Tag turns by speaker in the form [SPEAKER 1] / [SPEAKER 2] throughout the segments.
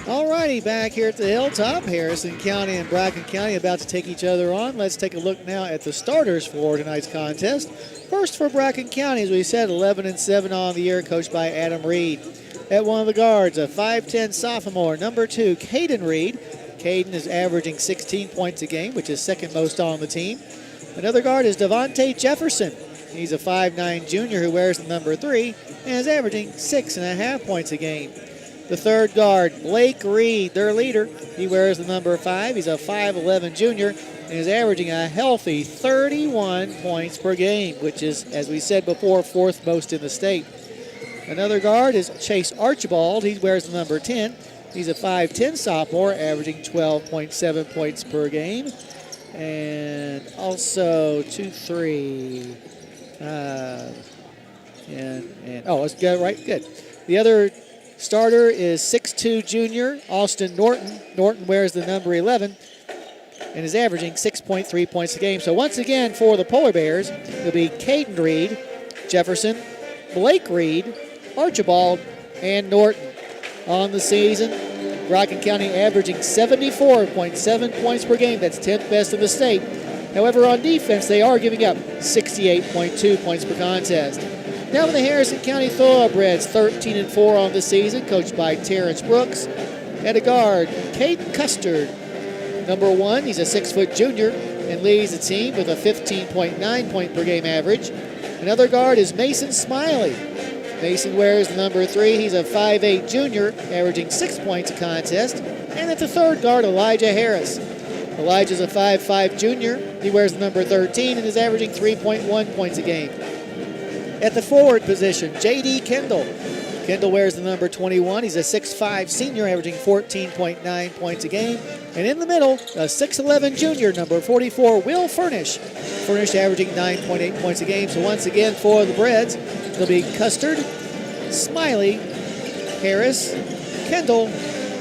[SPEAKER 1] Alrighty, back here at the Hilltop, Harrison County and Bracken County about to take each other on. Let's take a look now at the starters for tonight's contest. First for Bracken County, as we said, 11-7 on the year, coached by Adam Reed. At one of the guards, a 5'10 sophomore, number 2, Caden Reed. Caden is averaging 16 points a game, which is second most on the team. Another guard is Devontae Jefferson. He's a 5'9 junior who wears the number 3 and is averaging 6.5 points a game. The third guard, Blake Reed, their leader. He wears the number 5. He's a 5'11 junior and is averaging a healthy 31 points per game, which is, as we said before, fourth most in the state. Another guard is Chase Archibald. He wears the number 10. He's a 5'10 sophomore, averaging 12.7 points per game. And also 2-3. Oh, let's go right. Good. The other starter is 6'2 junior Austin Norton. Norton wears the number 11 and is averaging 6.3 points a game. So once again for the Polar Bears, it'll be Caden Reed, Jefferson, Blake Reed, Archibald, and Norton. On the season, Bracken County averaging 74.7 points per game. That's 10th best in the state. However, on defense, they are giving up 68.2 points per contest. Now for the Harrison County Thoroughbreds, 13-4 on the season, coached by Terrence Brooks. At a guard, Caden Custard. Number 1, he's a 6-foot junior and leads the team with a 15.9 point per game average. Another guard is Mason Smiley. Mason wears the number 3. He's a 5'8 junior, averaging 6 points a contest. And at the third guard, Elijah Harris. Elijah's a 5'5 junior. He wears the number 13 and is averaging 3.1 points a game. At the forward position, J.D. Kendall. Kendall wears the number 21. He's a 6'5 senior, averaging 14.9 points a game. And in the middle, a 6'11 junior, number 44, Will Furnish. Furnish averaging 9.8 points a game. So once again for the Breds, it'll be Custard, Smiley, Harris, Kendall,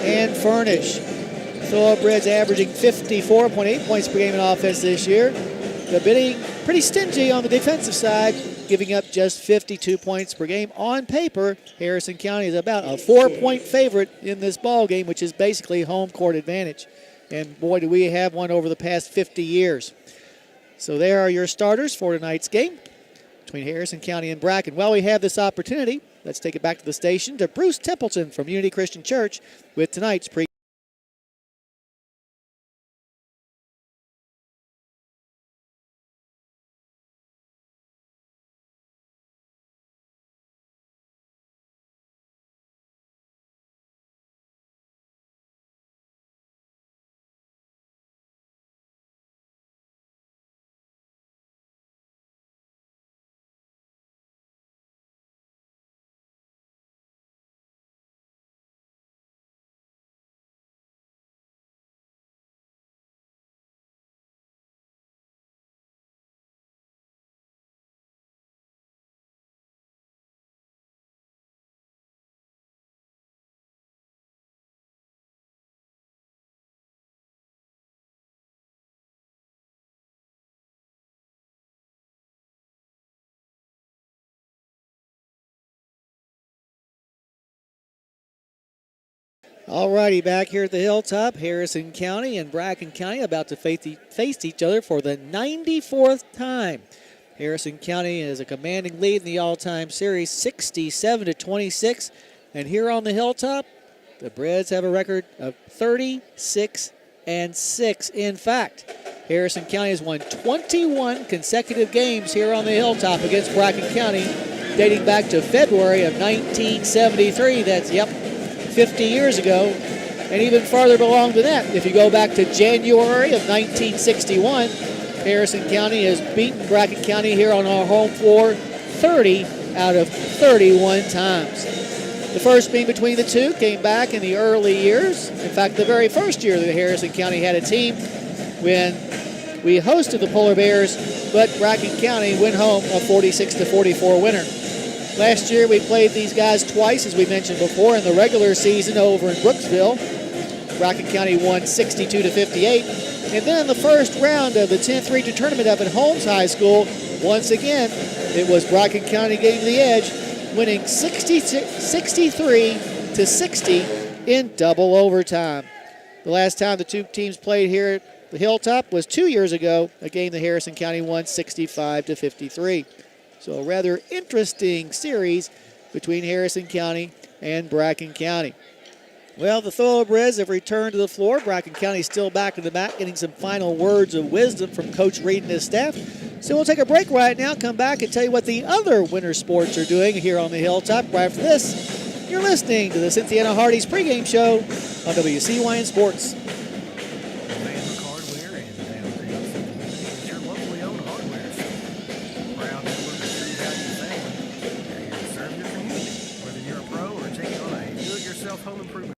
[SPEAKER 1] and Furnish. Thoroughbreds averaging 54.8 points per game in offense this year. They're being pretty stingy on the defensive side, giving up just 52 points per game. On paper, Harrison County is about a 4-point favorite in this ball game, which is basically home court advantage. And boy, do we have one over the past 50 years. So there are your starters for tonight's game between Harrison County and Bracken. While we have this opportunity, let's take it back to the station to Bruce Templeton from Unity Christian Church with tonight's pre. Alrighty, back here at the Hilltop, Harrison County and Bracken County about to face each other for the 94th time. Harrison County is a commanding lead in the all-time series, 67-26. And here on the Hilltop, the Breds have a record of 36-6. In fact, Harrison County has won 21 consecutive games here on the Hilltop against Bracken County, dating back to February of 1973. That's, 50 years ago, and even farther along than that. If you go back to January of 1961, Harrison County has beaten Bracken County here on our home floor 30 out of 31 times. The first being between the two came back in the early years. In fact, the very first year that Harrison County had a team when we hosted the Polar Bears, but Bracken County went home a 46-44 winner. Last year, we played these guys twice, as we mentioned before, in the regular season over in Brooksville. Bracken County won 62-58. And then in the first round of the 10th region tournament up at Holmes High School, once again, it was Bracken County getting the edge, winning 63-60 in double overtime. The last time the two teams played here at the Hilltop was 2 years ago, a game that Harrison County won 65-53. So a rather interesting series between Harrison County and Bracken County. Well, the Thoroughbreds have returned to the floor. Bracken County still back in the back, getting some final words of wisdom from Coach Reed and his staff. So we'll take a break right now, come back and tell you what the other winter sports are doing here on the Hilltop. Right after this, you're listening to the Cynthiana Hardy's pregame show on WCYN Sports.
[SPEAKER 2] Home improvement.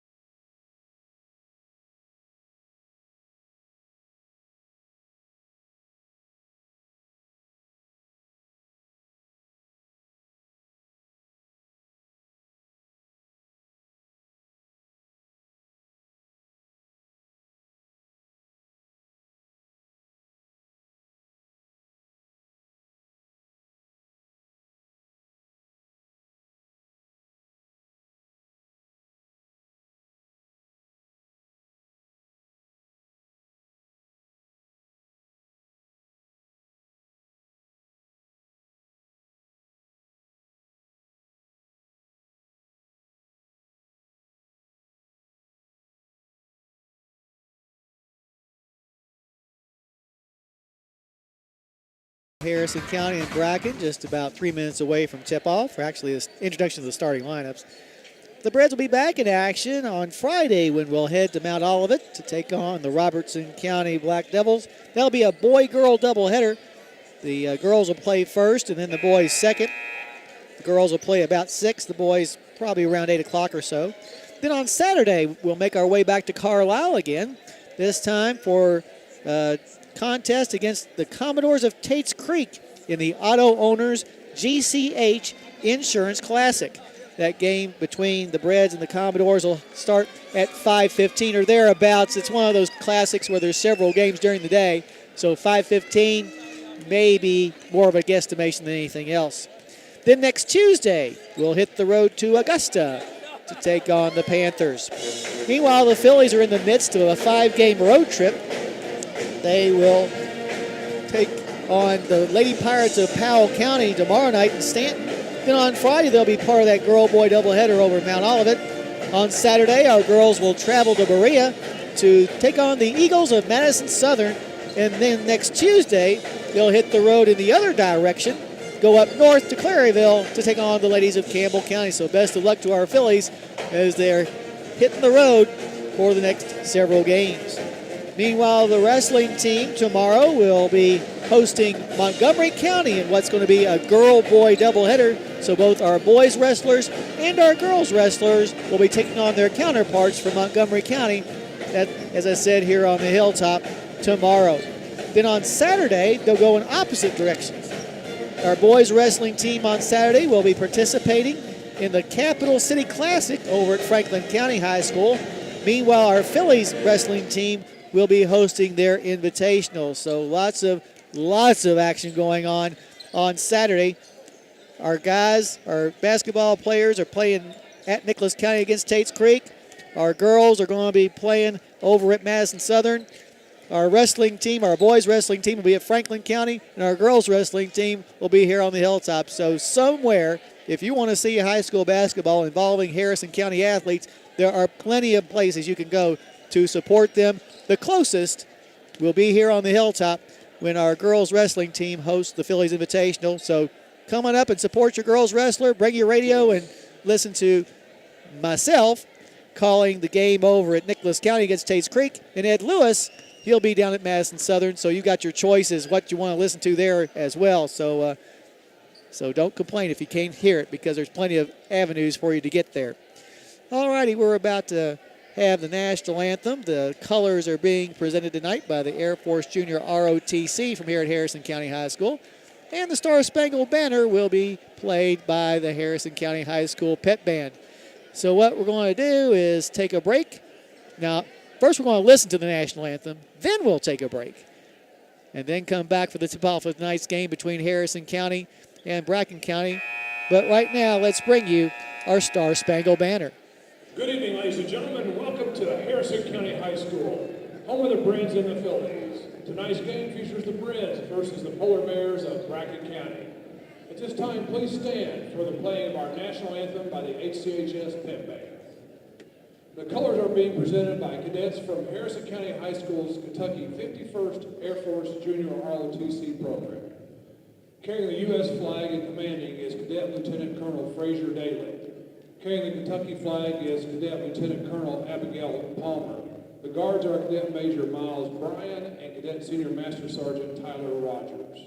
[SPEAKER 1] Harrison County and Bracken just about 3 minutes away from tip-off, or actually the introduction to the starting lineups. The Breds will be back in action on Friday when we'll head to Mount Olivet to take on the Robertson County Black Devils. That'll be a boy-girl doubleheader. The girls will play first and then the boys second. The girls will play about 6, the boys probably around 8 o'clock or so. Then on Saturday, we'll make our way back to Carlisle again, this time for contest against the Commodores of Tates Creek in the Auto Owners GCH Insurance Classic. That game between the Breds and the Commodores will start at 5:15 or thereabouts. It's one of those classics where there's several games during the day, so 5:15 may be more of a guesstimation than anything else. Then next Tuesday, we'll hit the road to Augusta to take on the Panthers. Meanwhile, the Phillies are in the midst of a 5-game road trip. They will take on the Lady Pirates of Powell County tomorrow night in Stanton. Then on Friday, they'll be part of that girl-boy doubleheader over at Mount Olivet. On Saturday, our girls will travel to Berea to take on the Eagles of Madison Southern. And then next Tuesday, they'll hit the road in the other direction, go up north to Claryville to take on the ladies of Campbell County. So best of luck to our Phillies as they're hitting the road for the next several games. Meanwhile, the wrestling team tomorrow will be hosting Montgomery County in what's going to be a girl-boy doubleheader. So both our boys wrestlers and our girls wrestlers will be taking on their counterparts from Montgomery County, that, as I said, here on the Hilltop tomorrow. Then on Saturday, they'll go in opposite directions. Our boys wrestling team on Saturday will be participating in the Capital City Classic over at Franklin County High School. Meanwhile, our Phillies wrestling team will be hosting their invitational. So lots of action going on Saturday. Our guys, our basketball players are playing at Nicholas County against Tates Creek. Our girls are going to be playing over at Madison Southern. Our wrestling team, our boys wrestling team will be at Franklin County, and our girls wrestling team will be here on the Hilltop. So somewhere, if you want to see high school basketball involving Harrison County athletes, there are plenty of places you can go to support them. The closest will be here on the Hilltop when our girls wrestling team hosts the Phillies Invitational. So come on up and support your girls wrestler. Bring your radio and listen to myself calling the game over at Nicholas County against Tates Creek. And Ed Lewis, he'll be down at Madison Southern. So you got your choices, what you want to listen to there as well. So don't complain if you can't hear it, because there's plenty of avenues for you to get there. All righty, we're about to have the national anthem. The colors are being presented tonight by the Air Force Junior ROTC from here at Harrison County High School. And the Star Spangled Banner will be played by the Harrison County High School Pep Band. So what we're going to do is take a break. Now, first we're going to listen to the national anthem, then we'll take a break. And then come back for the tip-off of tonight's game between Harrison County and Bracken County. But right now, let's bring you our Star Spangled Banner.
[SPEAKER 3] Good evening, ladies and gentlemen.
[SPEAKER 2] Harrison County High School, home of the Breds in the Philippines. Tonight's game features the Breds versus the Polar Bears of Bracken County. At this time, please stand for the playing of our national anthem by the HCHS Pep Band. The colors are being presented by cadets from Harrison County High School's Kentucky 51st Air Force Junior ROTC program. Carrying the U.S. flag and commanding is Cadet Lieutenant Colonel Fraser Daly. Carrying the Kentucky flag is Cadet Lieutenant Colonel Abigail Palmer. The guards are Cadet Major Miles Bryan and Cadet Senior Master Sergeant Tyler Rogers.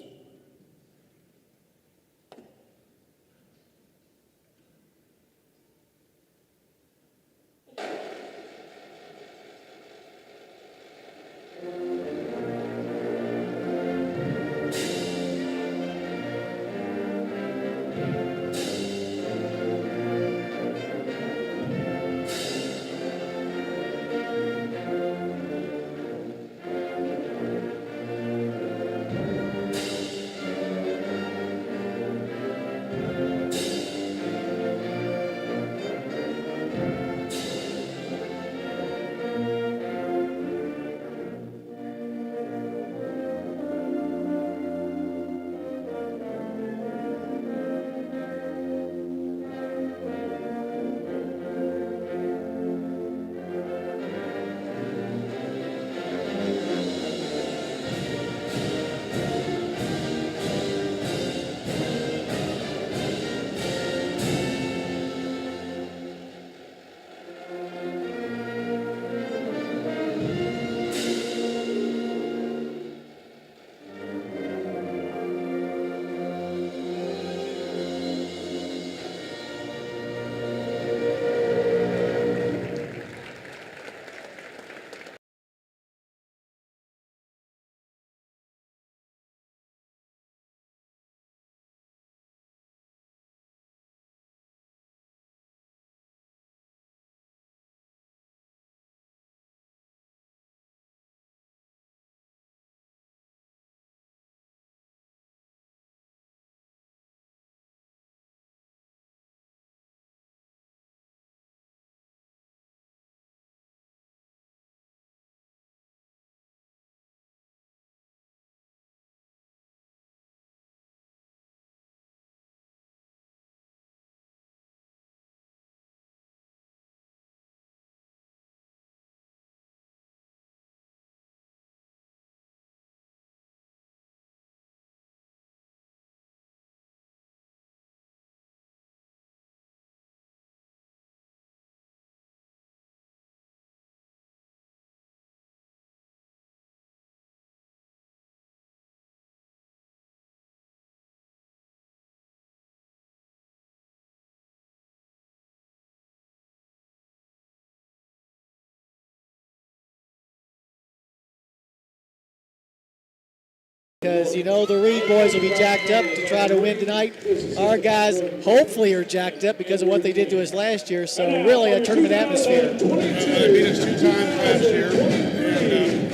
[SPEAKER 1] Because, you know, the Reed boys will be jacked up to try to win tonight. Our guys hopefully are jacked up because of what they did to us last year. So really a tournament atmosphere.
[SPEAKER 3] They beat us 2 times last year. And,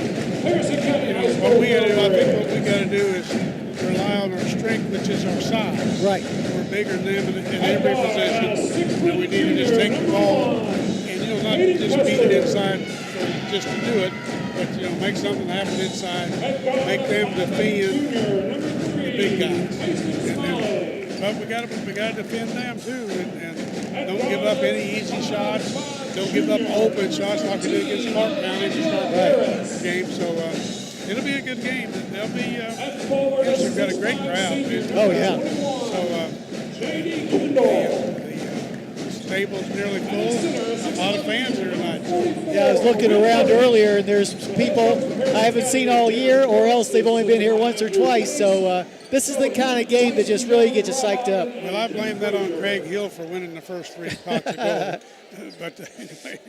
[SPEAKER 3] what we got to do, I think what we got to do is rely on our strength, which is our size.
[SPEAKER 1] Right.
[SPEAKER 3] We're bigger than them in every position. And we need to just take the ball and, not just beat it inside just to do it. But, make something happen inside, make them defend the big guys. But we got to defend them too, and don't give up any easy shots. Don't give up open shots like we did against Clark County to start the game. So it'll be a good game. They'll be. We've got a great crowd.
[SPEAKER 1] Oh yeah.
[SPEAKER 3] So the stable's nearly full. A lot of fans here tonight.
[SPEAKER 1] Yeah, I was looking around earlier, and there's people I haven't seen all year, or else they've only been here once or twice. So this is the kind of game that just really gets you psyched up.
[SPEAKER 3] Well, I blame that on Craig Hill for winning the first 3 pots of gold. But anyway,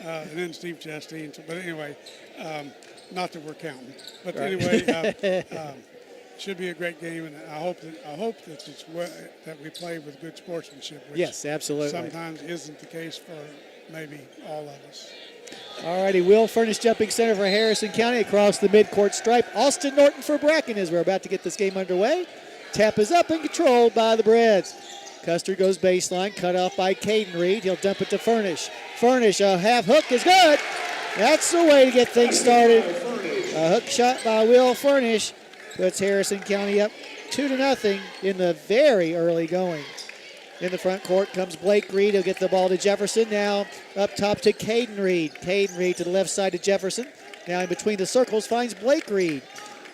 [SPEAKER 3] and then Steve Chastain. But anyway, not that we're counting. But anyway, should be a great game, and I hope that that we play with good sportsmanship. Which
[SPEAKER 1] yes, absolutely.
[SPEAKER 3] Sometimes isn't the case for maybe all of us.
[SPEAKER 1] All righty, Will Furnish jumping center for Harrison County across the midcourt stripe. Austin Norton for Bracken as we're about to get this game underway. Tap is up and controlled by the Breds. Custer goes baseline, cut off by Caden Reed. He'll dump it to Furnish. Furnish, a half hook is good. That's the way to get things started. A hook shot by Will Furnish puts Harrison County up 2-0 in the very early going. In the front court comes Blake Reed. He'll get the ball to Jefferson. Now up top to Caden Reed. Caden Reed to the left side to Jefferson. Now in between the circles finds Blake Reed.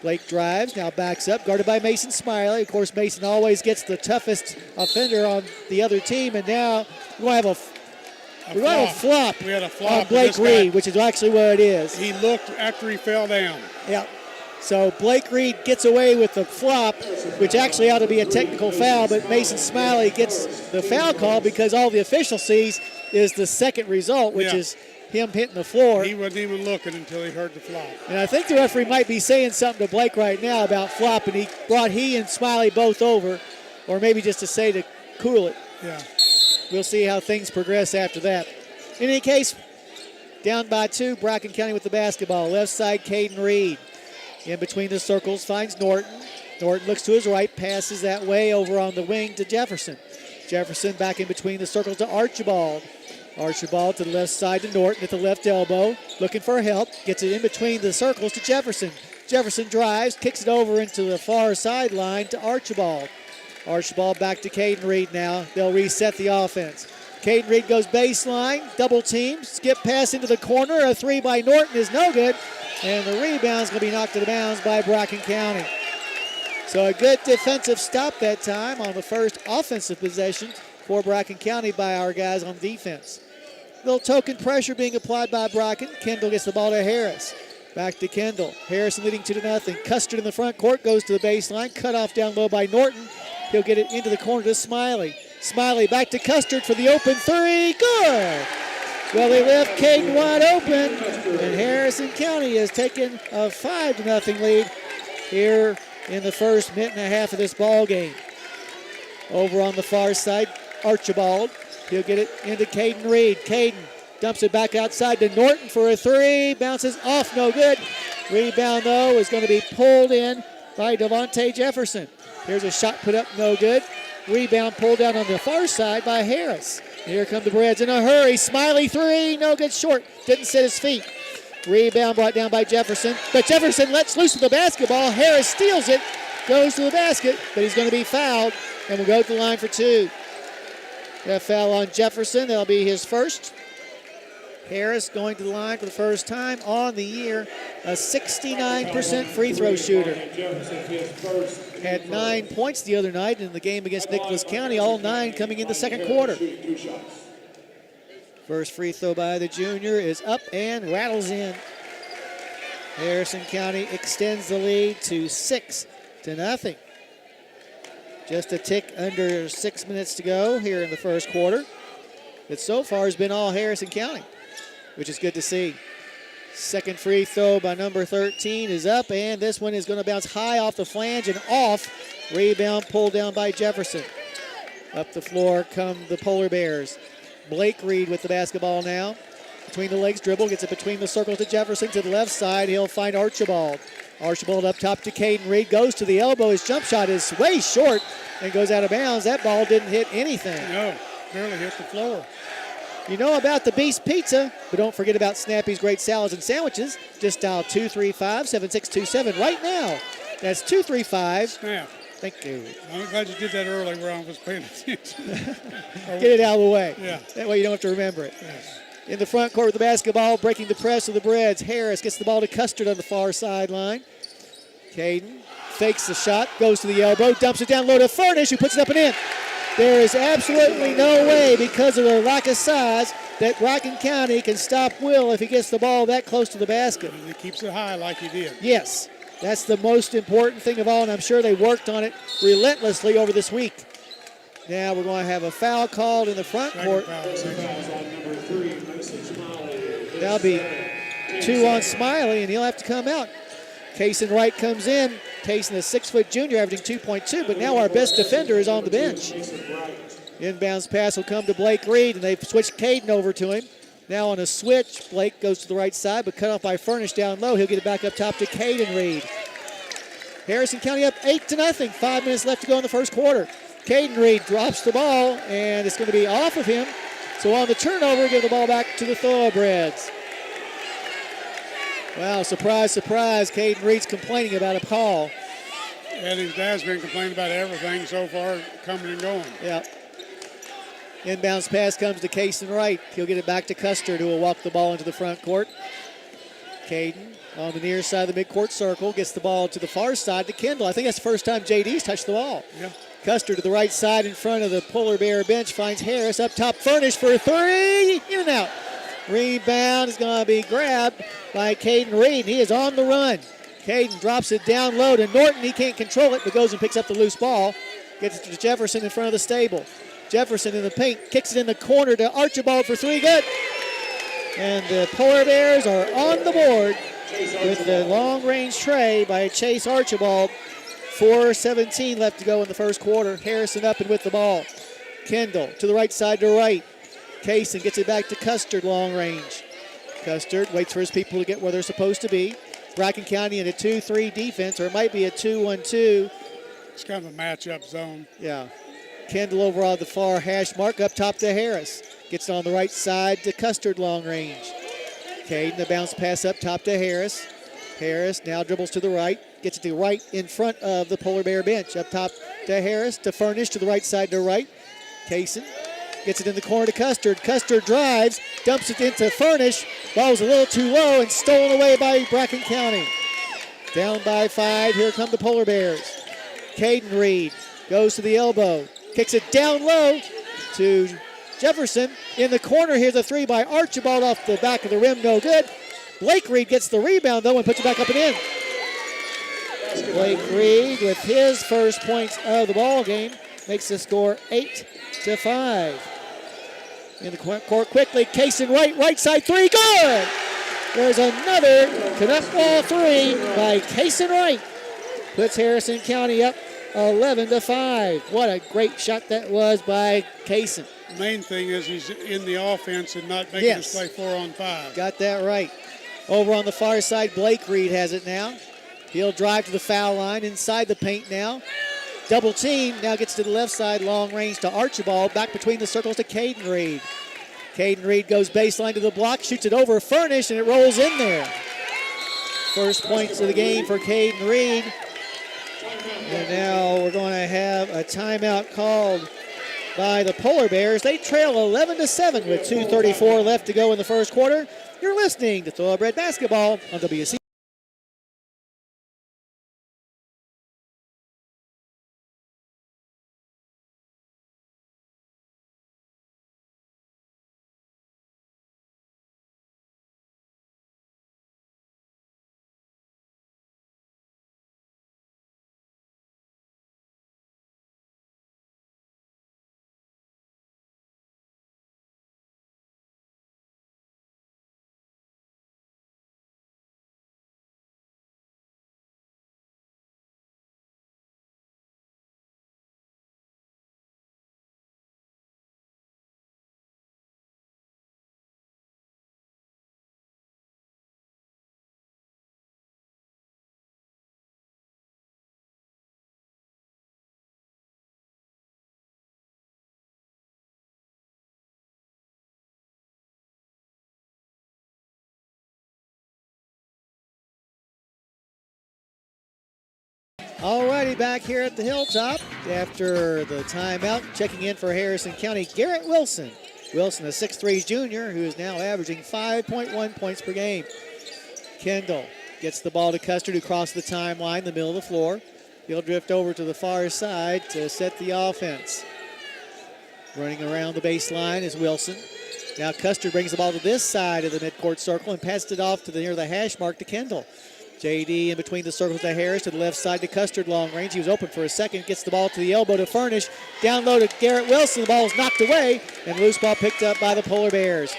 [SPEAKER 1] Blake drives, now backs up, guarded by Mason Smiley. Of course, Mason always gets the toughest offender on the other team, and now we're going to have a flop.
[SPEAKER 3] We had a flop
[SPEAKER 1] on Blake Reed, which is actually what it is.
[SPEAKER 3] He looked after he fell down.
[SPEAKER 1] Yeah. So Blake Reed gets away with the flop, which actually ought to be a technical foul, but Mason Smiley gets the foul call because all the official sees is the second result, which is him hitting the floor.
[SPEAKER 3] He wasn't even looking until he heard the flop.
[SPEAKER 1] And I think the referee might be saying something to Blake right now about flopping. He brought he and Smiley both over, or maybe just to say to cool it.
[SPEAKER 3] Yeah.
[SPEAKER 1] We'll see how things progress after that. In any case, down by 2, Bracken County with the basketball. Left side, Caden Reed. In between the circles, finds Norton. Norton looks to his right, passes that way over on the wing to Jefferson. Jefferson back in between the circles to Archibald. Archibald to the left side to Norton at the left elbow, looking for help. Gets it in between the circles to Jefferson. Jefferson drives, kicks it over into the far sideline to Archibald. Archibald back to Caden Reed now. They'll reset the offense. Caden Reed goes baseline, double team, skip pass into the corner. A 3 by Norton is no good. And the rebound's going to be knocked out of bounds by Bracken County. So a good defensive stop that time on the first offensive possession for Bracken County by our guys on defense. Little token pressure being applied by Bracken. Kendall gets the ball to Harris. Back to Kendall. Harrison leading 2-0. Custard in the front court goes to the baseline. Cut off down low by Norton. He'll get it into the corner to Smiley. Smiley back to Custard for the open 3. Good! Well, they left Caden wide open, and Harrison County has taken a 5-0 lead here in the first minute and a half of this ball game. Over on the far side, Archibald. He'll get it into Caden Reed. Caden dumps it back outside to Norton for a 3. Bounces off, no good. Rebound, though, is going to be pulled in by Devontae Jefferson. Here's a shot put up, no good. Rebound pulled down on the far side by Harris. Here come the Breds in a hurry. Smiley 3, no good, short. Didn't set his feet. Rebound brought down by Jefferson. But Jefferson lets loose of the basketball. Harris steals it, goes to the basket, but he's going to be fouled and will go to the line for 2. That foul on Jefferson, that'll be his first. Harris going to the line for the first time on the year, a 69% free throw shooter. Had 9 points the other night in the game against Nicholas County, all 9 coming in the second quarter. First free throw by the junior is up and rattles in. Harrison County extends the lead to 6-0. Just a tick under 6 minutes to go here in the first quarter. But so far has been all Harrison County, which is good to see. Second free throw by number 13 is up, and this one is going to bounce high off the flange and off. Rebound pulled down by Jefferson. Up the floor come the Polar Bears. Blake Reed with the basketball now. Between the legs dribble, gets it between the circles to Jefferson. To the left side, he'll find Archibald. Archibald up top to Caden Reed, goes to the elbow. His jump shot is way short and goes out of bounds. That ball didn't hit anything.
[SPEAKER 3] No, barely hit the floor.
[SPEAKER 1] You know about the Beast Pizza, but don't forget about Snappy's great salads and sandwiches. Just dial 235-7627 right now. That's 235.
[SPEAKER 3] Snap.
[SPEAKER 1] Thank you.
[SPEAKER 3] I'm glad you did that early where I was paying attention.
[SPEAKER 1] Get it out of the way.
[SPEAKER 3] Yeah.
[SPEAKER 1] That way you don't have to remember it.
[SPEAKER 3] Yes.
[SPEAKER 1] In the front court with the basketball, breaking the press of the Breds. Harris gets the ball to Custard on the far sideline. Caden fakes the shot, goes to the elbow, dumps it down low to Furnish, who puts it up and in. There is absolutely no way, because of their lack of size, that Bracken County can stop Will if he gets the ball that close to the basket.
[SPEAKER 3] And he keeps it high like he did.
[SPEAKER 1] Yes, that's the most important thing of all, and I'm sure they worked on it relentlessly over this week. Now we're going to have a foul called in the front court. That'll be 2 on Smiley, and he'll have to come out. Kaysen Wright comes in. Kaysen, a 6-foot junior, averaging 2.2, but now our best defender is on the bench. Inbounds pass will come to Blake Reed, and they've switched Caden over to him. Now on a switch, Blake goes to the right side, but cut off by Furnish down low. He'll get it back up top to Caden Reed. Harrison County up 8-0. 5 minutes left to go in the first quarter. Caden Reed drops the ball, and it's going to be off of him. So on the turnover, give the ball back to the Thoroughbreds. Wow, surprise, surprise. Caden Reed's complaining about a call.
[SPEAKER 3] And his dad's been complaining about everything so far, coming and going.
[SPEAKER 1] Yeah. Inbounds pass comes to Cason Wright. He'll get it back to Custard, who will walk the ball into the front court. Caden on the near side of the midcourt circle gets the ball to the far side to Kendall. I think that's the first time JD's touched the ball.
[SPEAKER 3] Yeah.
[SPEAKER 1] Custard to the right side in front of the Polar Bear bench finds Harris up top. Furnish for a three. In and out. Rebound is going to be grabbed by Caden Reed. He is on the run. Caden drops it down low to Norton. He can't control it, but goes and picks up the loose ball. Gets it to Jefferson in front of the stable. Jefferson in the paint, kicks it in the corner to Archibald for three. Good. And the Polar Bears are on the board with the long-range tray by Chase Archibald. 4:17 left to go in the first quarter. Harrison up and with the ball. Kendall to the right side to right. Cason gets it back to Custard, long range. Custard waits for his people to get where they're supposed to be. Bracken County in a 2-3 defense, or it might be a 2-1-2.
[SPEAKER 3] It's kind of a matchup zone.
[SPEAKER 1] Yeah. Kendall over on the far hash mark, up top to Harris. Gets it on the right side to Custard, long range. Caden, the bounce pass up top to Harris. Harris now dribbles to the right. Gets it to right in front of the Polar Bear bench. Up top to Harris, to Furnish, to the right side to right. Cason gets it in the corner to Custard. Custard drives, dumps it into Furnish. Ball's a little too low and stolen away by Bracken County. Down by 5, here come the Polar Bears. Caden Reed goes to the elbow, kicks it down low to Jefferson. In the corner, here's a three by Archibald off the back of the rim, no good. Blake Reed gets the rebound though and puts it back up and in. Blake Reed with his first points of the ball game makes the score 8-5. In the court quickly, Cason Wright, right side three, good! There's another Canuck ball three by Cason Wright. Puts Harrison County up 11-5. What a great shot that was by Cason.
[SPEAKER 3] The main thing is he's in the offense and not making us play 4-on-5.
[SPEAKER 1] Got that right. Over on the far side, Blake Reed has it now. He'll drive to the foul line, inside the paint now. Double team, now gets to the left side, long range to Archibald. Back between the circles to Caden Reed. Caden Reed goes baseline to the block, shoots it over Furnish, and it rolls in there. First points of the game for Caden Reed. And now we're going to have a timeout called by the Polar Bears. They trail 11-7 with 2:34 left to go in the first quarter. You're listening to Thoroughbred Basketball on WC. All righty, back here at the Hilltop after the timeout. Checking in for Harrison County, Garrett Wilson. Wilson, a 6'3 junior who is now averaging 5.1 points per game. Kendall gets the ball to Custard, who crossed the timeline, the middle of the floor. He'll drift over to the far side to set the offense. Running around the baseline is Wilson. Now Custard brings the ball to this side of the midcourt circle and passes it off to near the hash mark to Kendall. JD in between the circles to Harris, to the left side to Custard, long range. He was open for a second, gets the ball to the elbow to Furnish. Down low to Garrett Wilson. The ball is knocked away, and loose ball picked up by the Polar Bears.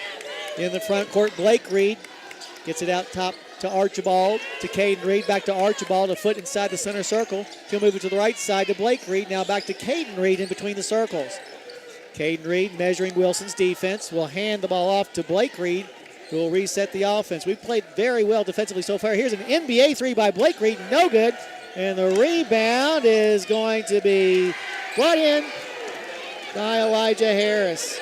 [SPEAKER 1] In the front court, Blake Reed gets it out top to Archibald, to Caden Reed, back to Archibald, a foot inside the center circle. He'll move it to the right side to Blake Reed, now back to Caden Reed in between the circles. Caden Reed measuring Wilson's defense, will hand the ball off to Blake Reed, who will reset the offense. We've played very well defensively so far. Here's an NBA three by Blake Reed, no good. And the rebound is going to be brought in by Elijah Harris.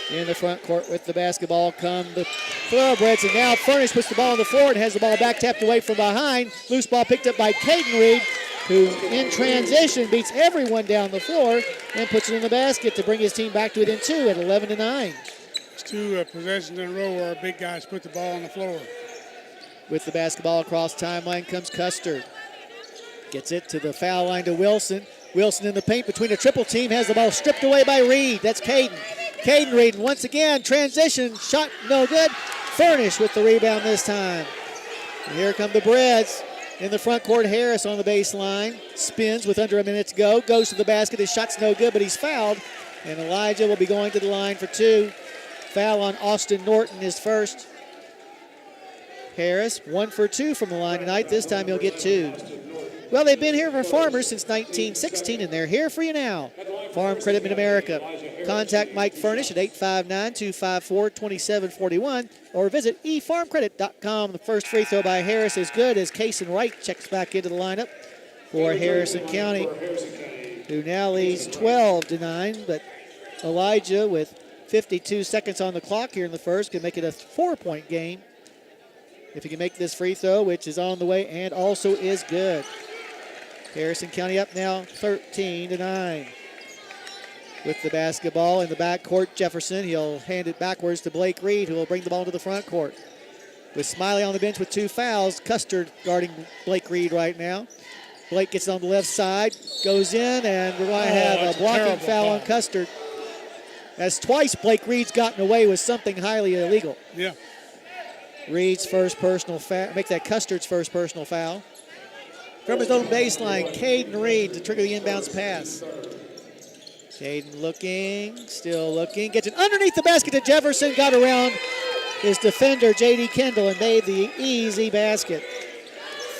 [SPEAKER 1] In the front court with the basketball come the Thoroughbreds, and now Furnish puts the ball on the floor and has the ball back tapped away from behind. Loose ball picked up by Caden Reed, who in transition beats everyone down the floor and puts it in the basket to bring his team back to within 2 at 11-9.
[SPEAKER 3] It's 2 possessions in a row where our big guys put the ball on the floor.
[SPEAKER 1] With the basketball across timeline comes Custard. Gets it to the foul line to Wilson. Wilson in the paint between a triple team, has the ball stripped away by Reed. That's Caden. Caden Reed once again, transition, shot no good. Furnish with the rebound this time. And here come the Breds. In the front court, Harris on the baseline. Spins with under a minute to go. Goes to the basket, his shot's no good, but he's fouled. And Elijah will be going to the line for 2. Foul on Austin Norton, his first. Harris, 1 for 2 from the line tonight. This time he'll get 2. Well, they've been here for Farmers since 1916, and they're here for you now. Farm Credit Mid-America. Contact Mike Furnish at 859-254-2741 or visit efarmcredit.com. The first free throw by Harris is good as Kason Wright checks back into the lineup for Harrison County, who now leads 12-9, but Elijah with 52 seconds on the clock here in the first can make it a 4-point game if he can make this free throw, which is on the way and also is good. Harrison County up now 13-9. With the basketball in the backcourt, Jefferson, he'll hand it backwards to Blake Reed, who will bring the ball to the front court. With Smiley on the bench with 2 fouls, Custard guarding Blake Reed right now. Blake gets it on the left side, goes in, and we're going to have a blocking foul on Custard. As twice Blake Reed's gotten away with something highly illegal.
[SPEAKER 3] Yeah.
[SPEAKER 1] Reed's first personal foul, make that Custard's first personal foul. From his own baseline, Caden Reed to trigger the inbounds pass. Caden looking, still looking, gets it underneath the basket to Jefferson, got around his defender, J.D. Kendall, and made the easy basket.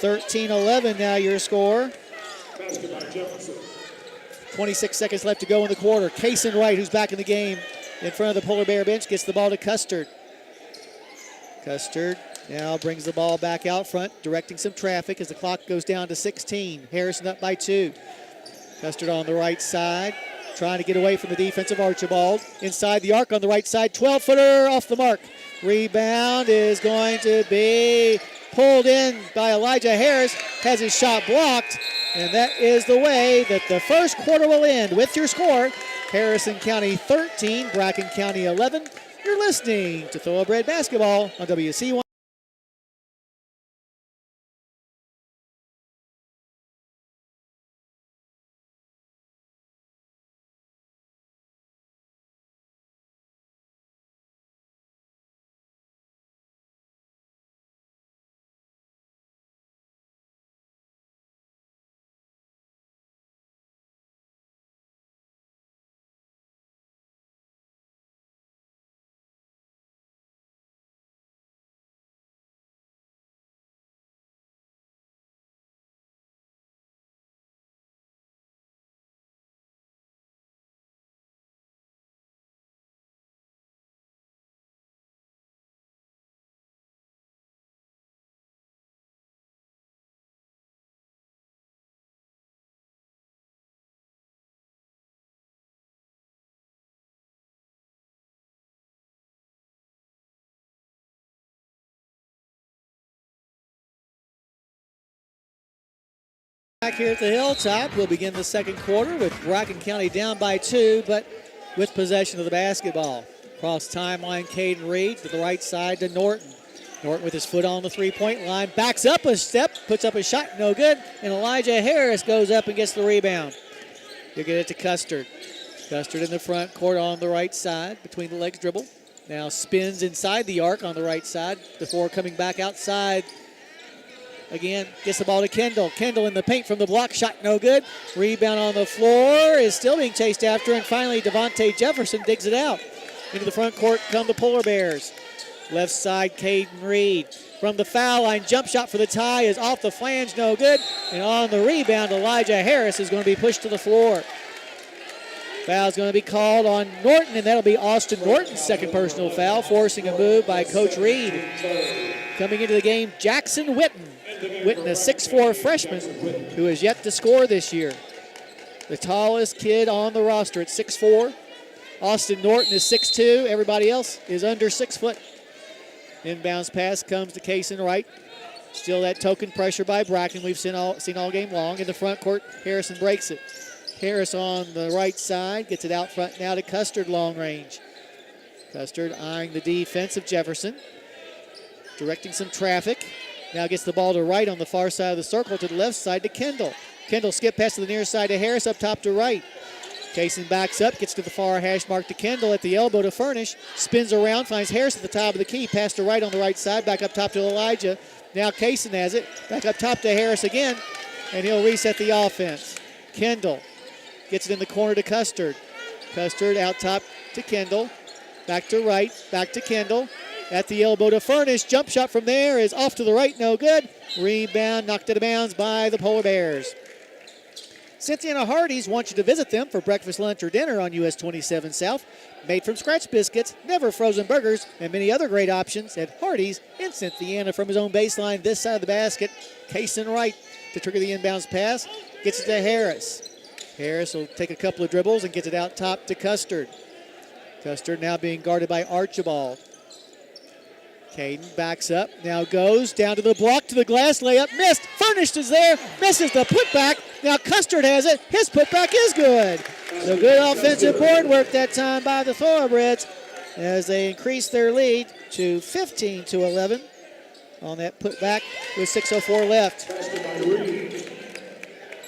[SPEAKER 1] 13-11 now your score. 26 seconds left to go in the quarter. Kason Wright, who's back in the game in front of the Polar Bear bench, gets the ball to Custard. Custard now brings the ball back out front, directing some traffic as the clock goes down to 16. Harrison up by 2. Custard on the right side, trying to get away from the defensive Archibald. Inside the arc on the right side, 12-footer off the mark. Rebound is going to be pulled in by Elijah Harris, has his shot blocked, and that is the way that the first quarter will end. With your score, Harrison County 13, Bracken County 11. You're listening to Thoroughbred Basketball on WC1. Back here at the Hilltop, we'll begin the second quarter with Bracken County down by 2, but with possession of the basketball. Cross timeline, Caden Reed to the right side to Norton. Norton with his foot on the three-point line, backs up a step, puts up a shot, no good, and Elijah Harris goes up and gets the rebound. He'll get it to Custard. Custard in the front court on the right side, between the legs dribble. Now spins inside the arc on the right side before coming back outside. Again, gets the ball to Kendall. Kendall in the paint from the block, shot no good. Rebound on the floor is still being chased after, and finally Devontae Jefferson digs it out. Into the front court come the Polar Bears. Left side, Caden Reed. From the foul line, jump shot for the tie is off the flange, no good. And on the rebound, Elijah Harris is going to be pushed to the floor. Foul's going to be called on Norton, and that'll be Austin Norton's second personal foul, forcing a move by Coach Reed. Coming into the game, Jackson Witten. Witten, a 6'4 freshman who has yet to score this year. The tallest kid on the roster at 6'4. Austin Norton is 6'2". Everybody else is under 6 foot. Inbounds pass comes to Kaysen Wright. Still that token pressure by Bracken we've seen all game long. In the front court, Harrison breaks it. Harris on the right side gets it out front now to Custard long range. Custard eyeing the defense of Jefferson. Directing some traffic. Now gets the ball to Wright on the far side of the circle to the left side to Kendall. Kendall skip pass to the near side to Harris up top to Wright. Kaysen backs up, gets to the far hash mark to Kendall at the elbow to Furnish. Spins around, finds Harris at the top of the key. Pass to Wright on the right side, back up top to Elijah. Now Kaysen has it. Back up top to Harris again, and he'll reset the offense. Kendall gets it in the corner to Custard. Custard out top to Kendall. Back to Wright, back to Kendall. At the elbow to Furnish. Jump shot from there is off to the right, no good. Rebound knocked out of bounds by the Polar Bears. Cynthia and Hardee's wants you to visit them for breakfast, lunch, or dinner on US 27 South. Made from scratch biscuits, never frozen burgers, and many other great options at Hardee's in Cynthiana. From his own baseline, this side of the basket, Kaysen Wright to trigger the inbounds pass. Gets it to Harris. Harris will take a couple of dribbles and gets it out top to Custard. Custard now being guarded by Archibald. Caden backs up, now goes down to the block, to the glass, layup, missed. Furnished is there, misses the putback. Now Custard has it, his putback is good. So good offensive board work that time by the Thoroughbreds as they increase their lead to 15-11 on that putback with 6:04 left.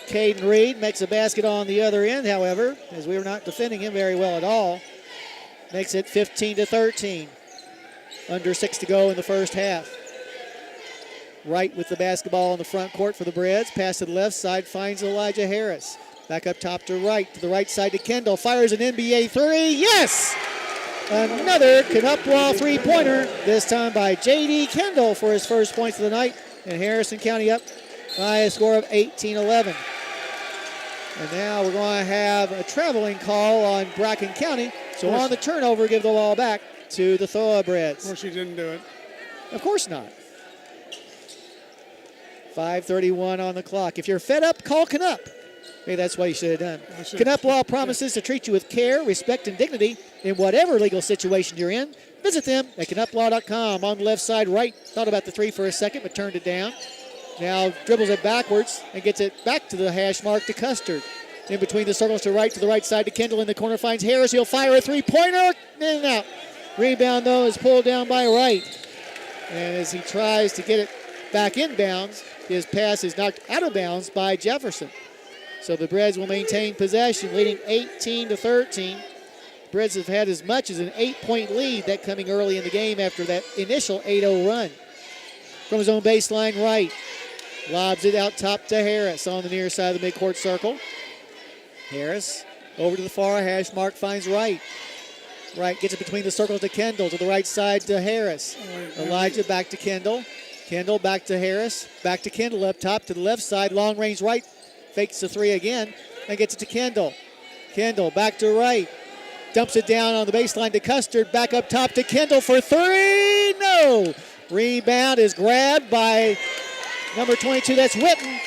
[SPEAKER 1] Caden Reed makes a basket on the other end, however, as we were not defending him very well at all. Makes it 15-13. Under 6 to go in the first half. Wright with the basketball on the front court for the Breds. Pass to the left side, finds Elijah Harris. Back up top to Wright, to the right side to Kendall. Fires an NBA three, yes! Another Knupwall three-pointer, this time by J.D. Kendall for his first points of the night. And Harrison County up by a score of 18-11. And now we're going to have a traveling call on Bracken County. So on the turnover, give the ball back to the Thoroughbreds.
[SPEAKER 3] Of course he didn't do it.
[SPEAKER 1] Of course not. 5:31 on the clock. If you're fed up, call Knupp. Maybe that's what you should have done. Knupp Law promises to treat you with care, respect, and dignity in whatever legal situation you're in. Visit them at KnuppLaw.com. On the left side, Wright thought about the three for a second, but turned it down. Now dribbles it backwards and gets it back to the hash mark to Custard. In between the circles to the right side to Kendall. In the corner finds Harris. He'll fire a three-pointer. In and out. Rebound, though, is pulled down by Wright. And as he tries to get it back inbounds, his pass is knocked out of bounds by Jefferson. So the Breds will maintain possession, leading 18-13. Breds have had as much as an 8-point lead, that coming early in the game after that initial 8-0 run. From his own baseline, Wright lobs it out top to Harris on the near side of the midcourt circle. Harris over to the far hash mark, finds Wright. Wright gets it between the circles to Kendall, to the right side to Harris. Elijah back to Kendall. Kendall back to Harris. Back to Kendall up top to the left side. Long range Wright fakes the three again and gets it to Kendall. Kendall back to Wright. Dumps it down on the baseline to Custard. Back up top to Kendall for three. No! Rebound is grabbed by number 22. That's Witten.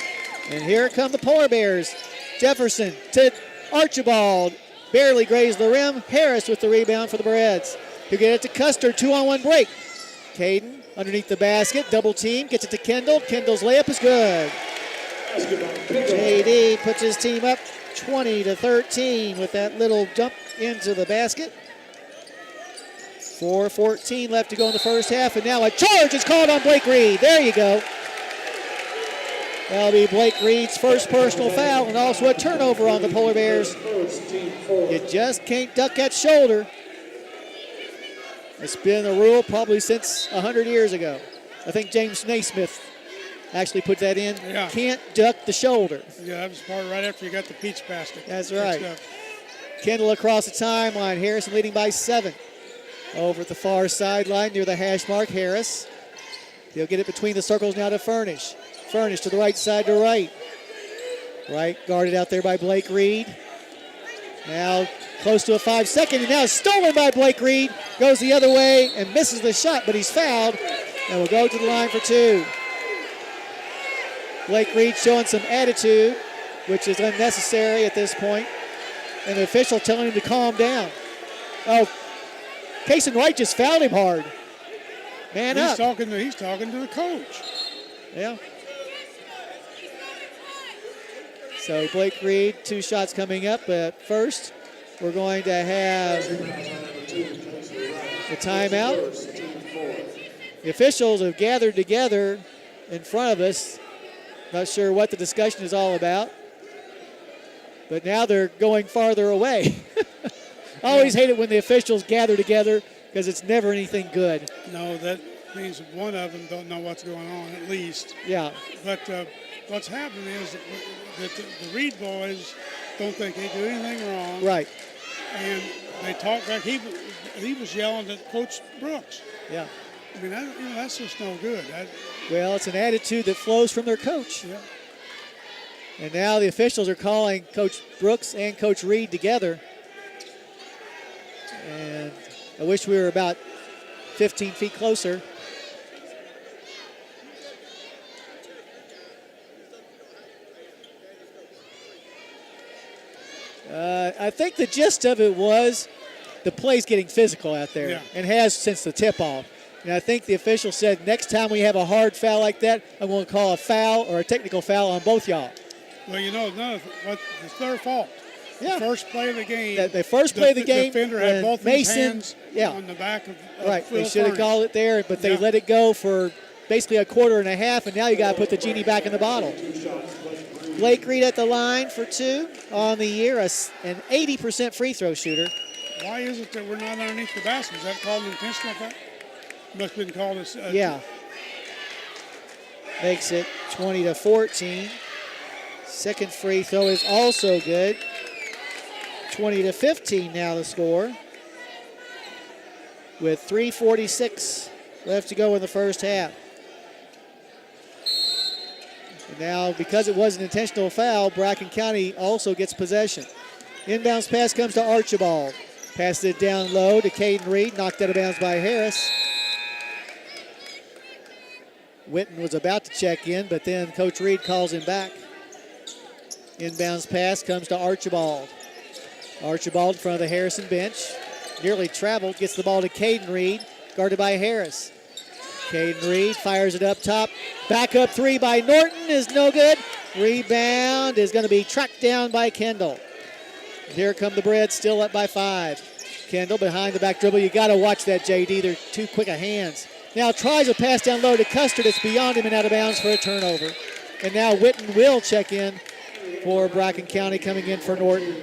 [SPEAKER 1] And here come the Polar Bears. Jefferson to Archibald. Barely grazed the rim. Harris with the rebound for the Breds. He'll get it to Custard. 2-on-1 break. Caden underneath the basket. Double team. Gets it to Kendall. Kendall's layup is good. JD puts his team up 20-13 with that little jump into the basket. 4:14 left to go in the first half. And now a charge is called on Blake Reed. There you go. That'll be Blake Reed's first personal foul and also a turnover on the Polar Bears. You just can't duck that shoulder. It's been a rule probably since 100 years ago. I think James Naismith actually put that in.
[SPEAKER 3] Yeah.
[SPEAKER 1] Can't duck the shoulder.
[SPEAKER 3] Yeah, that was part right after you got the peach basket.
[SPEAKER 1] That's right. Kendall across the timeline. Harrison leading by 7. Over at the far sideline near the hash mark, Harris. He'll get it between the circles now to Furnish. Furnish to the right side to Wright. Wright guarded out there by Blake Reed. Now close to a 5-second, and now stolen by Blake Reed. Goes the other way and misses the shot, but he's fouled and will go to the line for 2. Blake Reed showing some attitude, which is unnecessary at this point. And the official telling him to calm down. Oh, Kason Wright just fouled him hard. Man
[SPEAKER 3] He's
[SPEAKER 1] up.
[SPEAKER 3] He's talking to the coach.
[SPEAKER 1] Yeah. So Blake Reed, 2 shots coming up. But first, we're going to have the timeout. The officials have gathered together in front of us. Not sure what the discussion is all about. But now they're going farther away. I always hate it when the officials gather together because it's never anything good.
[SPEAKER 3] No, that means one of them don't know what's going on, at least.
[SPEAKER 1] Yeah.
[SPEAKER 3] But what's happening is that the Reed boys don't think they do anything wrong.
[SPEAKER 1] Right.
[SPEAKER 3] And they talk back. He was yelling at Coach Brooks.
[SPEAKER 1] Yeah.
[SPEAKER 3] I mean, that's just no good.
[SPEAKER 1] Well, it's an attitude that flows from their coach.
[SPEAKER 3] Yeah.
[SPEAKER 1] And now the officials are calling Coach Brooks and Coach Reed together. And I wish we were about 15 feet closer. I think the gist of it was the play's getting physical out there, and has since the tip-off. And I think the official said, next time we have a hard foul like that, I'm going to call a foul or a technical foul on both y'all.
[SPEAKER 3] Well, it's their fault.
[SPEAKER 1] Yeah.
[SPEAKER 3] The first play of the game.
[SPEAKER 1] The first play of the game,
[SPEAKER 3] defender had both
[SPEAKER 1] Mason,
[SPEAKER 3] his hands on the back of
[SPEAKER 1] right.
[SPEAKER 3] Phil
[SPEAKER 1] They should have
[SPEAKER 3] Furnish.
[SPEAKER 1] called it there, but they let it go for basically a quarter and a half, and now you got to put the genie back in the bottle. Blake Reed at the line for 2 on the year, an 80% free throw shooter.
[SPEAKER 3] Why is it that we're not underneath the basket? Is that called an intentional foul? Must have been called as
[SPEAKER 1] yeah. Makes it 20-14. Second free throw is also good. 20-15 now the score. With 3:46 left to go in the first half. And now, because it was an intentional foul, Bracken County also gets possession. Inbounds pass comes to Archibald. Passes it down low to Caden Reed. Knocked out of bounds by Harris. Witten was about to check in, but then Coach Reed calls him back. Inbounds pass comes to Archibald. Archibald in front of the Harrison bench. Nearly traveled, gets the ball to Caden Reed, guarded by Harris. Caden Reed fires it up top. Back up 3 by Norton is no good. Rebound is going to be tracked down by Kendall. Here come the Breds, still up by 5. Kendall behind the back dribble. You got to watch that, JD. They're too quick of hands. Now tries a pass down low to Custard. It's beyond him and out of bounds for a turnover. And now Witten will check in for Bracken County, coming in for Norton.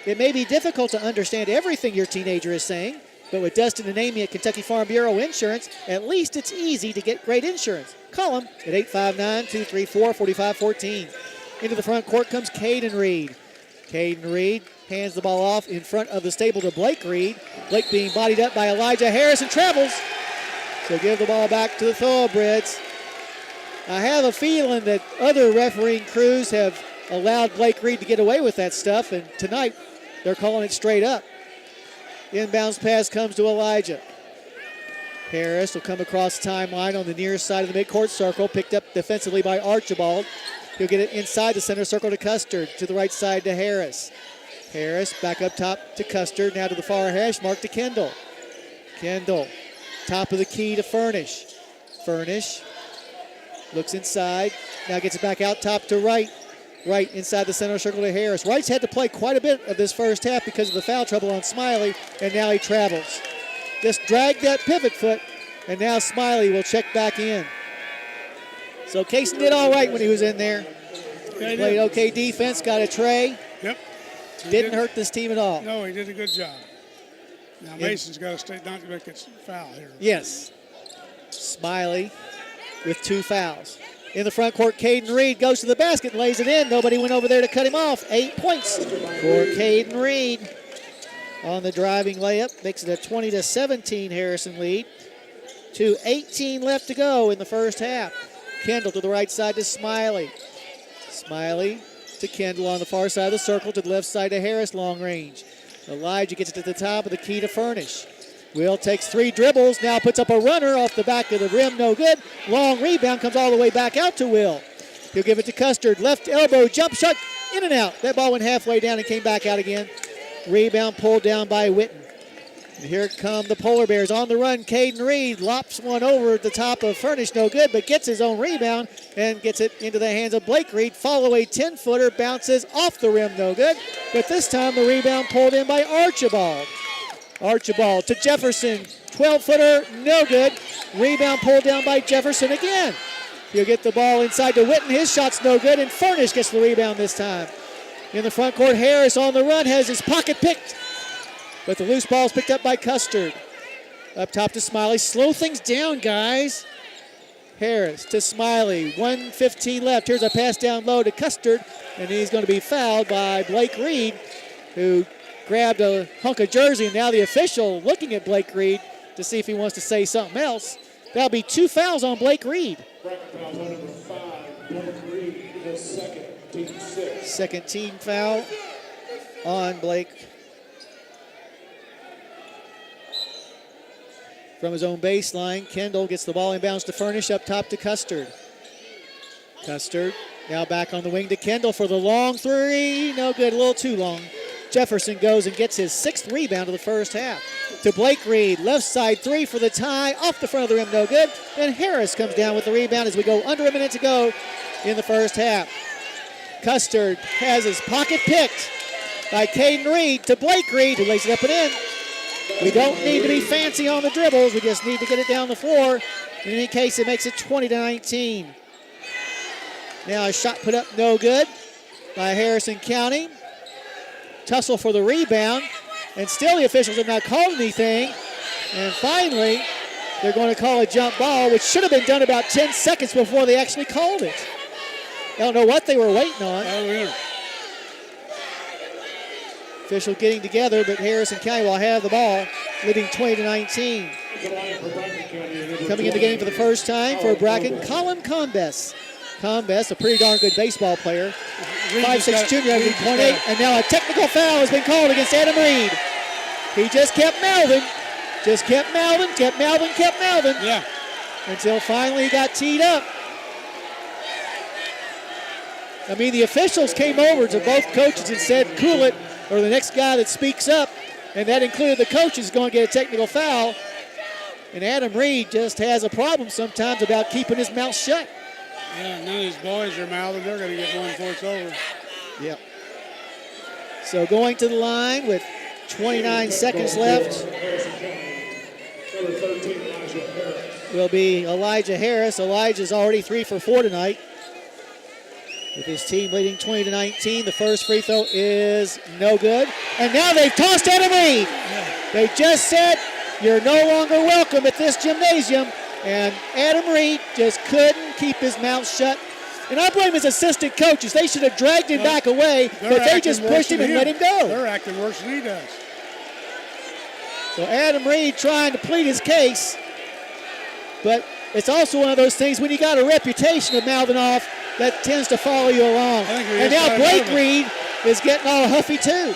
[SPEAKER 1] It may be difficult to understand everything your teenager is saying, but with Dustin and Amy at Kentucky Farm Bureau Insurance, at least it's easy to get great insurance. Call them at 859-234-4514. Into the front court comes Caden Reed. Caden Reed hands the ball off in front of the stable to Blake Reed. Blake being bodied up by Elijah Harris and travels. So give the ball back to the Thoroughbreds. I have a feeling that other refereeing crews have allowed Blake Reed to get away with that stuff, and tonight they're calling it straight up. Inbounds pass comes to Elijah. Harris will come across the timeline on the near side of the midcourt circle, picked up defensively by Archibald. He'll get it inside the center circle to Custard, to the right side to Harris. Harris back up top to Custard, now to the far hash mark to Kendall. Kendall, top of the key to Furnish. Furnish looks inside, now gets it back out top to Wright. Wright inside the center circle to Harris. Wright's had to play quite a bit of this first half because of the foul trouble on Smiley, and now he travels. Just dragged that pivot foot, and now Smiley will check back in. So Casey did all right when he was in there.
[SPEAKER 3] Yeah,
[SPEAKER 1] played okay defense, got a tray.
[SPEAKER 3] Yep.
[SPEAKER 1] Didn't hurt this team at all.
[SPEAKER 3] No, he did a good job. Now Mason's got to stay not to make it foul here.
[SPEAKER 1] Yes. Smiley with 2 fouls. In the front court, Caden Reed goes to the basket and lays it in. Nobody went over there to cut him off. 8 points for Caden Reed on the driving layup. Makes it a 20-17 Harrison lead. 2:18 left to go in the first half. Kendall to the right side to Smiley. Smiley to Kendall on the far side of the circle, to the left side to Harris, long range. Elijah gets it to the top of the key to Furnish. Will takes 3 dribbles, now puts up a runner off the back of the rim, no good. Long rebound comes all the way back out to Will. He'll give it to Custard, left elbow, jump shot, in and out. That ball went halfway down and came back out again. Rebound pulled down by Witten. And here come the Polar Bears on the run. Caden Reed lops one over the top of Furnish, no good, but gets his own rebound and gets it into the hands of Blake Reed. Follow a 10-footer, bounces off the rim, no good. But this time the rebound pulled in by Archibald. Archibald to Jefferson, 12-footer, no good. Rebound pulled down by Jefferson again. He'll get the ball inside to Witten. His shot's no good, and Furnish gets the rebound this time. In the front court, Harris on the run, has his pocket picked. But the loose ball is picked up by Custard. Up top to Smiley. Slow things down, guys. Harris to Smiley. 1:15 left. Here's a pass down low to Custard, and he's going to be fouled by Blake Reed, who grabbed a hunk of jersey, and now the official looking at Blake Reed to see if he wants to say something else. That'll be 2 fouls on Blake Reed.
[SPEAKER 2] Foul number 5, Blake Reed, his second, team 6.
[SPEAKER 1] Second team foul on Blake. From his own baseline, Kendall gets the ball inbounds to Furnish, up top to Custard. Custard now back on the wing to Kendall for the long three. No good, a little too long. Jefferson goes and gets his 6th rebound of the first half. To Blake Reed, left side three for the tie, off the front of the rim, no good. Then Harris comes down with the rebound as we go under a minute to go in the first half. Custard has his pocket picked by Caden Reed to Blake Reed, who lays it up and in. We don't need to be fancy on the dribbles. We just need to get it down the floor. In any case, it makes it 20-19. Now a shot put up no good by Harrison County. Tussle for the rebound. And still the officials have not called anything. And finally, they're going to call a jump ball, which should have been done about 10 seconds before they actually called it. I don't know what they were waiting on.
[SPEAKER 3] Oh, yeah.
[SPEAKER 1] Official getting together, but Harrison County will have the ball, leading 20-19. Coming in the game for the first time for Bracken, Colin Combes. Combes, a pretty darn good baseball player. 5'6" junior, averaging .8, and now a technical foul has been called against Adam Reed. He just kept mouthing, kept mouthing.
[SPEAKER 3] Yeah.
[SPEAKER 1] Until finally he got teed up. I mean, the officials came over to both coaches and said, cool it, or the next guy that speaks up, and that included the coaches, going to get a technical foul. And Adam Reed just has a problem sometimes about keeping his mouth shut.
[SPEAKER 3] Yeah, none of these boys are mouthing. They're going to get one before it's over.
[SPEAKER 1] Yep. So going to the line with 29 seconds left will be Elijah Harris. Elijah's already 3 for 4 tonight, with his team leading 20-19. The first free throw is no good. And now they've tossed Adam Reed. They just said, you're no longer welcome at this gymnasium. And Adam Reed just couldn't keep his mouth shut. And I blame his assistant coaches. They should have dragged him back away, but they just pushed him and let him go.
[SPEAKER 3] They're acting worse than he does.
[SPEAKER 1] So Adam Reed trying to plead his case. But it's also one of those things when you got a reputation of mouthing off, that tends to follow you along. And now Blake Reed is getting all huffy too.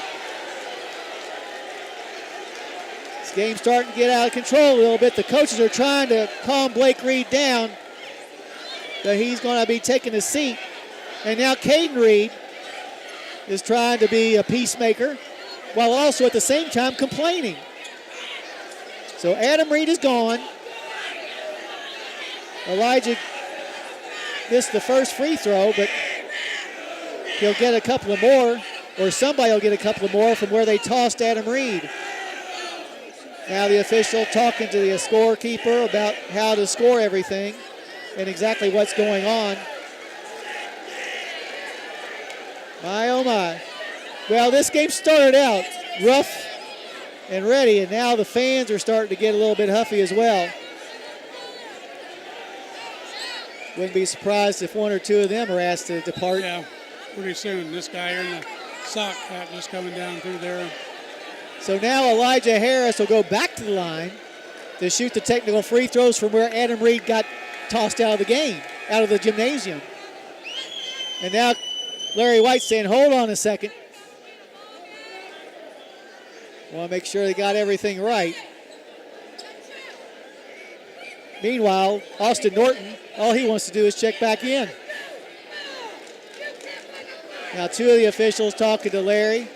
[SPEAKER 1] This game's starting to get out of control a little bit. The coaches are trying to calm Blake Reed down, but he's going to be taking a seat. And now Caden Reed is trying to be a peacemaker while also at the same time complaining. So Adam Reed is gone. Elijah missed the first free throw, but he'll get a couple of more, or somebody will get a couple of more from where they tossed Adam Reed. Now the official talking to the scorekeeper about how to score everything and exactly what's going on. My, oh my. Well, this game started out rough and ready, and now the fans are starting to get a little bit huffy as well. Wouldn't be surprised if one or two of them are asked to depart.
[SPEAKER 3] Yeah, pretty soon. This guy here in the sock hat just coming down through there.
[SPEAKER 1] So now Elijah Harris will go back to the line to shoot the technical free throws from where Adam Reed got tossed out of the game, out of the gymnasium. And now Larry White saying, hold on a second. Want to make sure they got everything right. Meanwhile, Austin Norton, all he wants to do is check back in. Now two of the officials talking to Larry.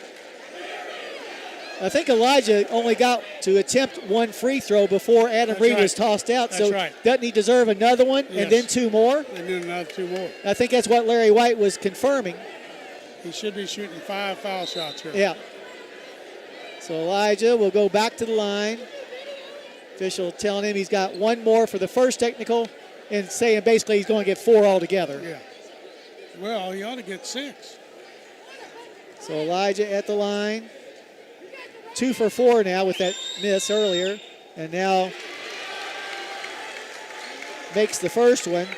[SPEAKER 1] I think Elijah only got to attempt one free throw before Adam
[SPEAKER 3] That's
[SPEAKER 1] Reed
[SPEAKER 3] right.
[SPEAKER 1] was tossed out.
[SPEAKER 3] That's
[SPEAKER 1] so
[SPEAKER 3] right.
[SPEAKER 1] doesn't he deserve another one and then 2 more?
[SPEAKER 3] And then another 2 more.
[SPEAKER 1] I think that's what Larry White was confirming.
[SPEAKER 3] He should be shooting 5 foul shots here.
[SPEAKER 1] Yeah. So Elijah will go back to the line. Official telling him he's got 1 more for the first technical and saying basically he's going to get 4 altogether.
[SPEAKER 3] Yeah. Well, he ought to get 6.
[SPEAKER 1] So Elijah at the line. 2 for 4 now with that miss earlier. And now makes the first one.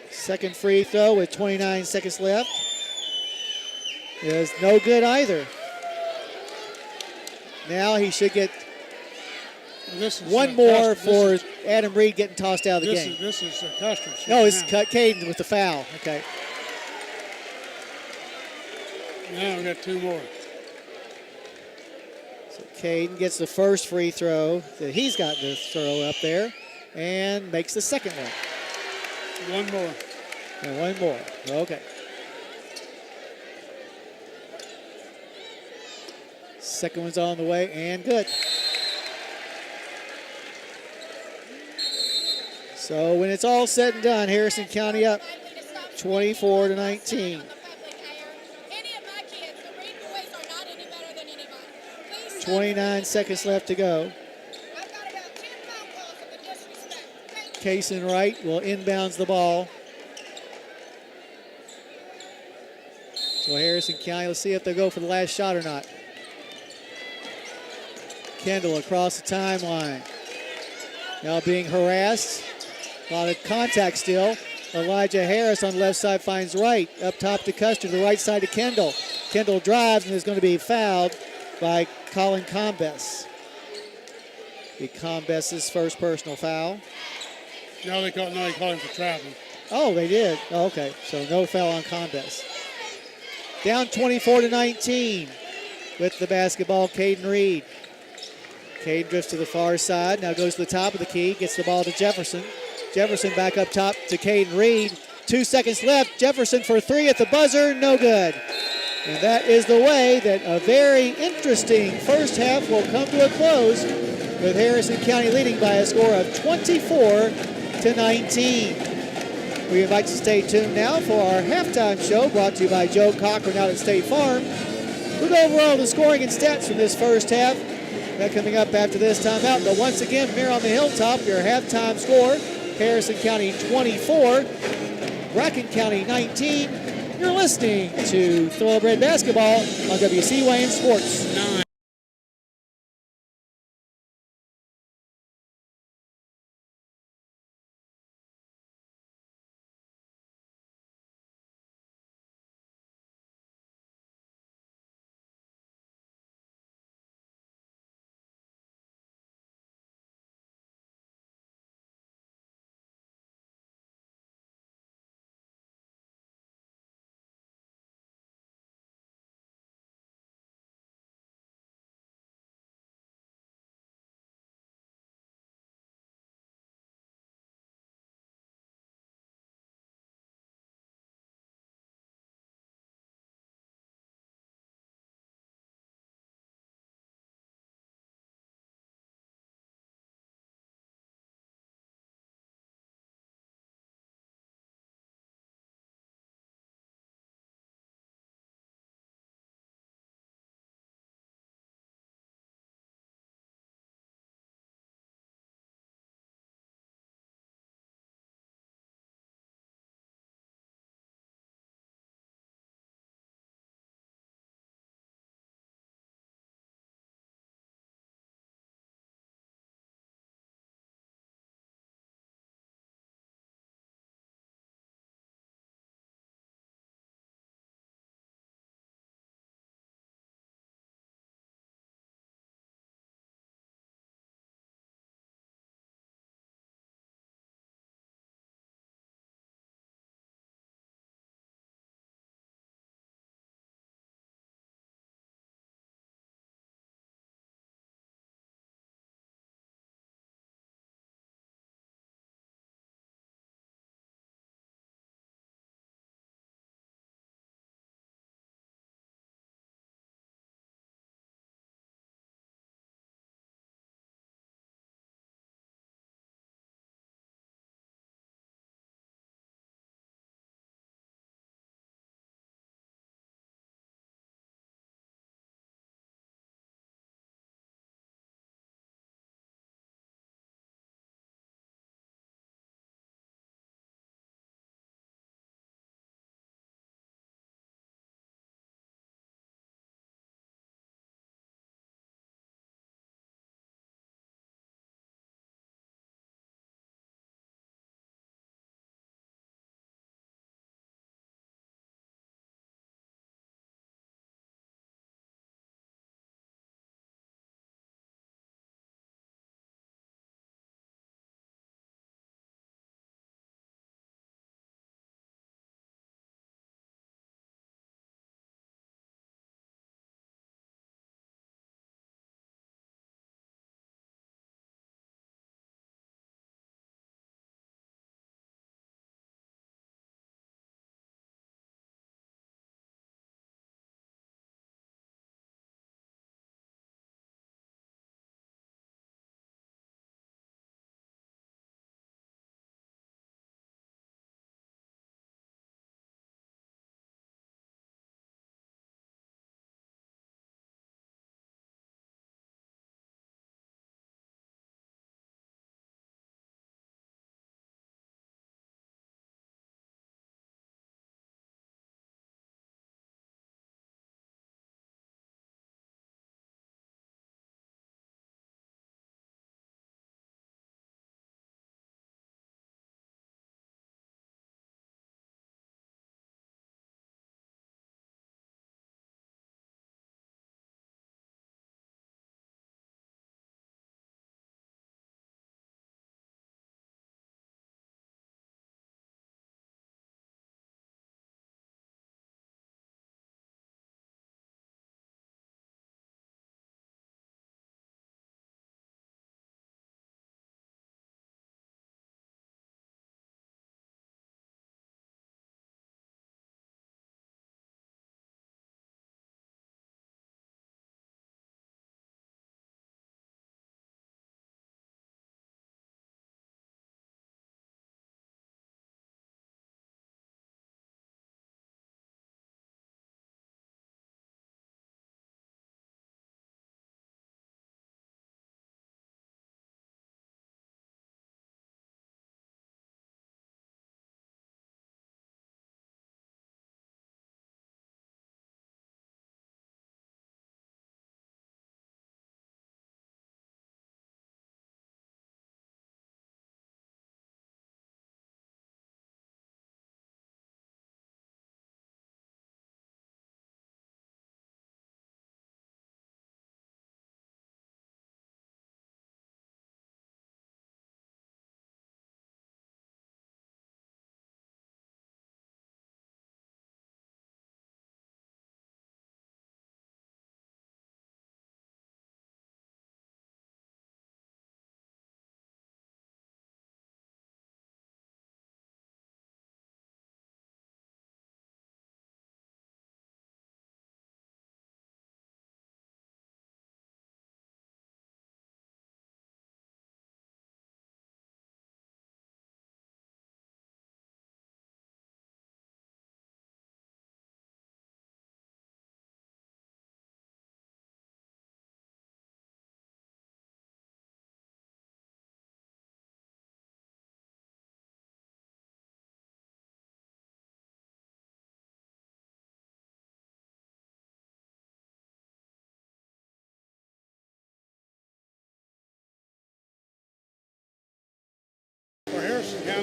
[SPEAKER 1] Second free throw with 29 seconds left is no good either. Now he should get one more for Adam Reed getting tossed out of the game.
[SPEAKER 3] This is Custer.
[SPEAKER 1] No, it's Caden with the foul. Okay.
[SPEAKER 3] Now we got 2 more.
[SPEAKER 1] So Caden gets the first free throw that he's got to throw up there and makes the second one.
[SPEAKER 3] 1 more.
[SPEAKER 1] And 1 more. Okay. Second one's on the way and good. So when it's all said and done, Harrison County up 24-19. 29 seconds left to go. Cason Wright will inbounds the ball. So Harrison County, let's see if they go for the last shot or not. Kendall across the timeline. Now being harassed. A lot of contact still. Elijah Harris on the left side finds Wright. Up top to Custer, the right side to Kendall. Kendall drives and is going to be fouled by Colin Combes. Be Combes' first personal foul.
[SPEAKER 3] No, they call him for traveling.
[SPEAKER 1] Oh, they did. Oh, okay. So no foul on Combes. Down 24-19 with the basketball, Caden Reed. Caden drifts to the far side, now goes to the top of the key, gets the ball to Jefferson. Jefferson back up top to Caden Reed. 2 seconds left. Jefferson for 3 at the buzzer, no good. And that is the way that a very interesting first half will come to a close with Harrison County leading by a score of 24-19. We invite you to stay tuned now for our halftime show brought to you by Joe Cochran out at State Farm. We'll go over all the scoring and stats from this first half. That coming up after this timeout. But once again, here on the Hilltop, your halftime score, Harrison County 24, Bracken County 19. You're listening to Thoroughbred Basketball on WCYN Sports.
[SPEAKER 3] 9.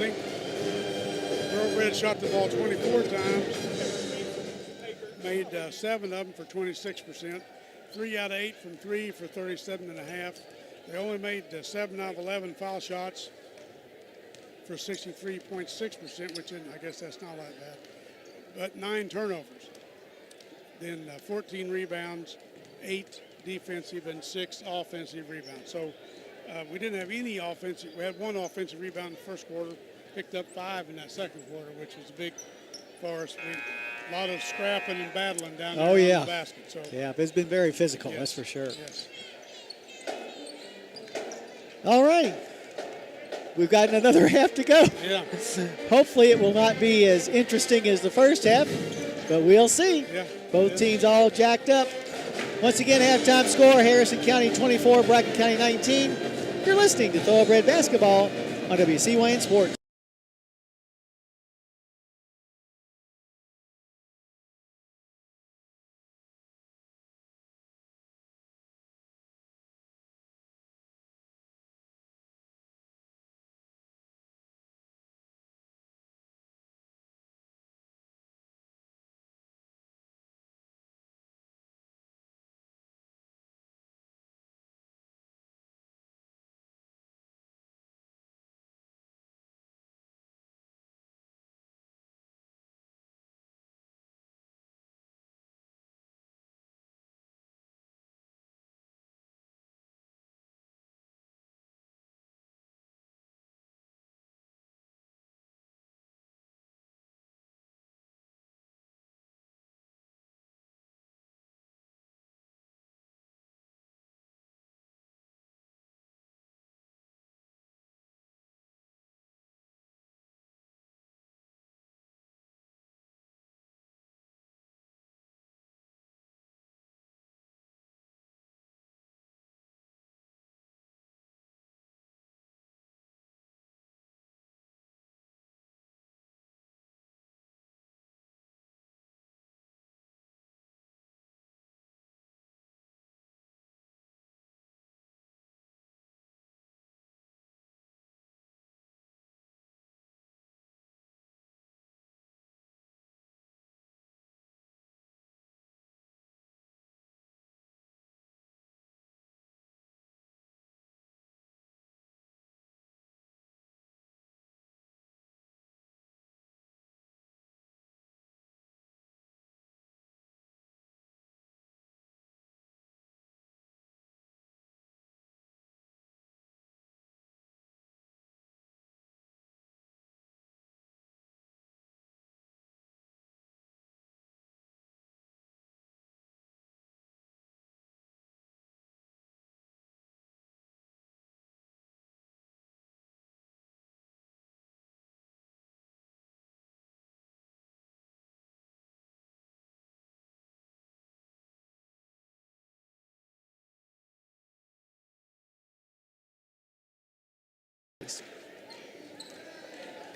[SPEAKER 3] County. Breds shot the ball 24 times, made 7 of them for 26%, 3 out of 8 from 3 for 37.5. They only made 7 out of 11 foul shots for 63.6%, which I guess that's not that bad, but 9 turnovers. Then 14 rebounds, 8 defensive and 6 offensive rebounds. So we didn't have any offensive. We had 1 offensive rebound in the first quarter, picked up 5 in that second quarter, which was big for us. A lot of scrapping and battling down there on the basket. So
[SPEAKER 1] yeah, it's been very physical,
[SPEAKER 3] yes,
[SPEAKER 1] that's for sure.
[SPEAKER 3] Yes.
[SPEAKER 1] All right. We've got another half to go.
[SPEAKER 3] Yeah.
[SPEAKER 1] Hopefully it will not be as interesting as the first half, but we'll see.
[SPEAKER 3] Yeah.
[SPEAKER 1] Both teams all jacked up. Once again, halftime score, Harrison County 24, Bracken County 19. You're listening to Thoroughbred Basketball on WCYN Sports.